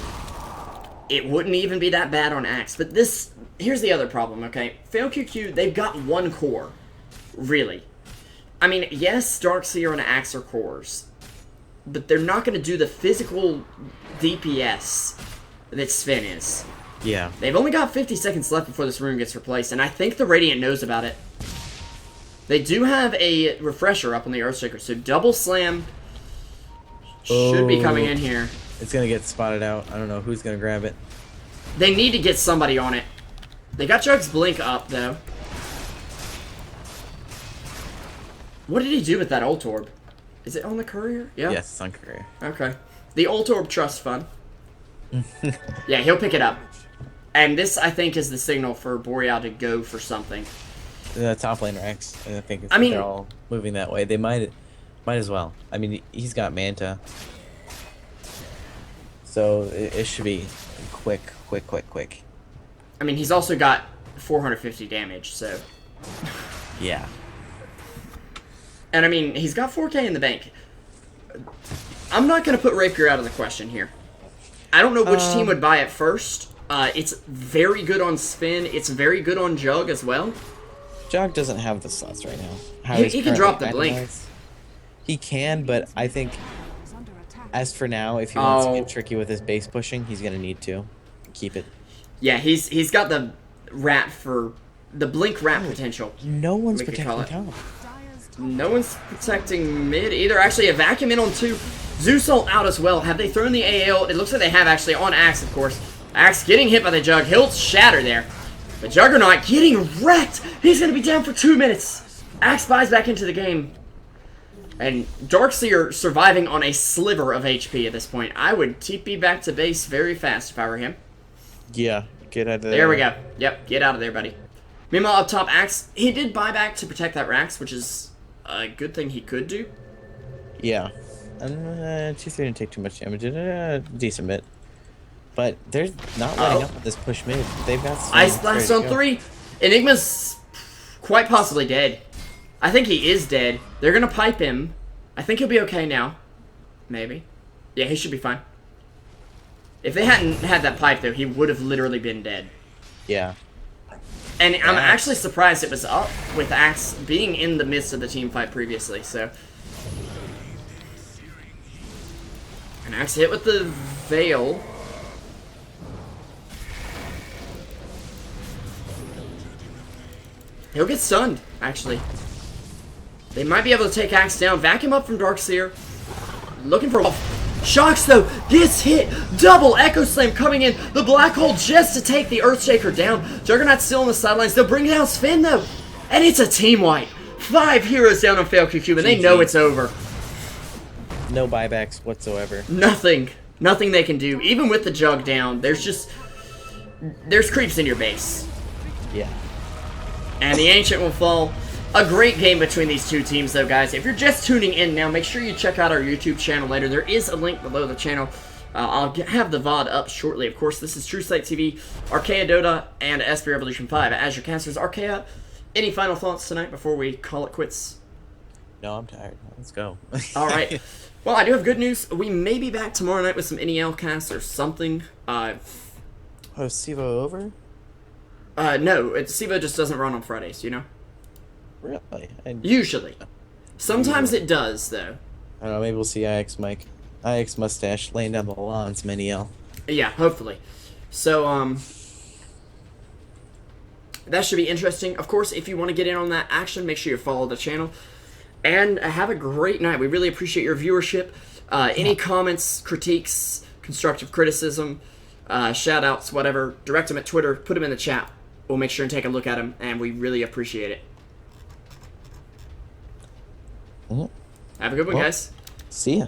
It wouldn't even be that bad on Axe. But this... Here's the other problem, okay? FailQQ, they've got 1 core. Really. I mean, yes, Darkseer and Axe are cores. But they're not going to do the physical DPS that Sven is. Yeah. They've only got 50 seconds left before this rune gets replaced, and I think the Radiant knows about it. They do have a refresher up on the Earthshaker, so double slam should be coming in here. It's going to get spotted out. I don't know who's going to grab it. They need to get somebody on it. They got Jug's Blink up, though. What did he do with that ult orb? Is it on the courier? Yeah. Yes, it's on courier. Okay. The ult orb trust fund. Yeah, he'll pick it up. And this, I think, is the signal for Boreal to go for something. The top lane Rex, I think they're all moving that way. They might as well. I mean, he's got Manta. So it should be quick. I mean, he's also got 450 damage, so... Yeah. And I mean, he's got 4K in the bank. I'm not going to put Rapier out of the question here. I don't know which team would buy it first. It's very good on Sven. It's very good on Jug as well. Jug doesn't have the slots right now. He can drop the blink. He can, but I think as for now, if he wants to get tricky with his base pushing, he's gonna need to keep it. Yeah, he's got the rat for the blink rat potential. No one's protecting top. No one's protecting mid either. Actually, a vacuum in on 2. Zeus ult out as well. Have they thrown the AAL? It looks like they have actually on Axe, of course. Axe getting hit by the Jug. He'll shatter there. The Juggernaut getting wrecked. He's going to be down for 2 minutes. Axe buys back into the game. And Darkseer surviving on a sliver of HP at this point. I would TP back to base very fast if I were him. Yeah, get out of there. There we go. Yep, get out of there, buddy. Meanwhile, up top, Axe, he did buy back to protect that Rax, which is a good thing he could do. Yeah. 2-3 didn't take too much damage. A decent bit. But they're not letting up with this push mid. They've got Ice Blast on 3. Enigma's quite possibly dead. I think he is dead. They're going to pipe him. I think he'll be okay now. Maybe. Yeah, he should be fine. If they hadn't had that pipe, though, he would have literally been dead. Yeah. And I'm actually surprised it was up with Axe being in the midst of the team fight previously, so. And Axe hit with the Veil. He'll get stunned, actually. They might be able to take Axe down. Vacuum up from Darkseer. Looking for... Shocks, though, gets hit. Double Echo Slam coming in. The Black Hole just to take the Earthshaker down. Juggernaut's still on the sidelines. They'll bring down Sven, though. And it's a team wipe. 5 heroes down on FailQQ, and they know it's over. No buybacks whatsoever. Nothing. Nothing they can do. Even with the Jug down, there's creeps in your base. Yeah. And the Ancient will fall. A great game between these two teams, though, guys. If you're just tuning in now, make sure you check out our YouTube channel later. There is a link below the channel. I'll have the VOD up shortly. Of course, this is Truesight TV, Archaea Dota, and SP Revolution 5 as your casters. Archaea, any final thoughts tonight before we call it quits? No, I'm tired. Let's go. All right. Well, I do have good news. We may be back tomorrow night with some NEL casts or something. Oh, Cevo over? No, Cevo just doesn't run on Fridays, you know? Really? Usually. Sometimes it does, though. I don't know, maybe we'll see IX Mustache laying down the law on some NEL. Yeah, hopefully. So, that should be interesting. Of course, if you want to get in on that action, make sure you follow the channel. And have a great night. We really appreciate your viewership. Any comments, critiques, constructive criticism, shout-outs, whatever, direct them at Twitter, put them in the chat. We'll make sure and take a look at them, and we really appreciate it. Mm-hmm. Have a good one, guys. See ya.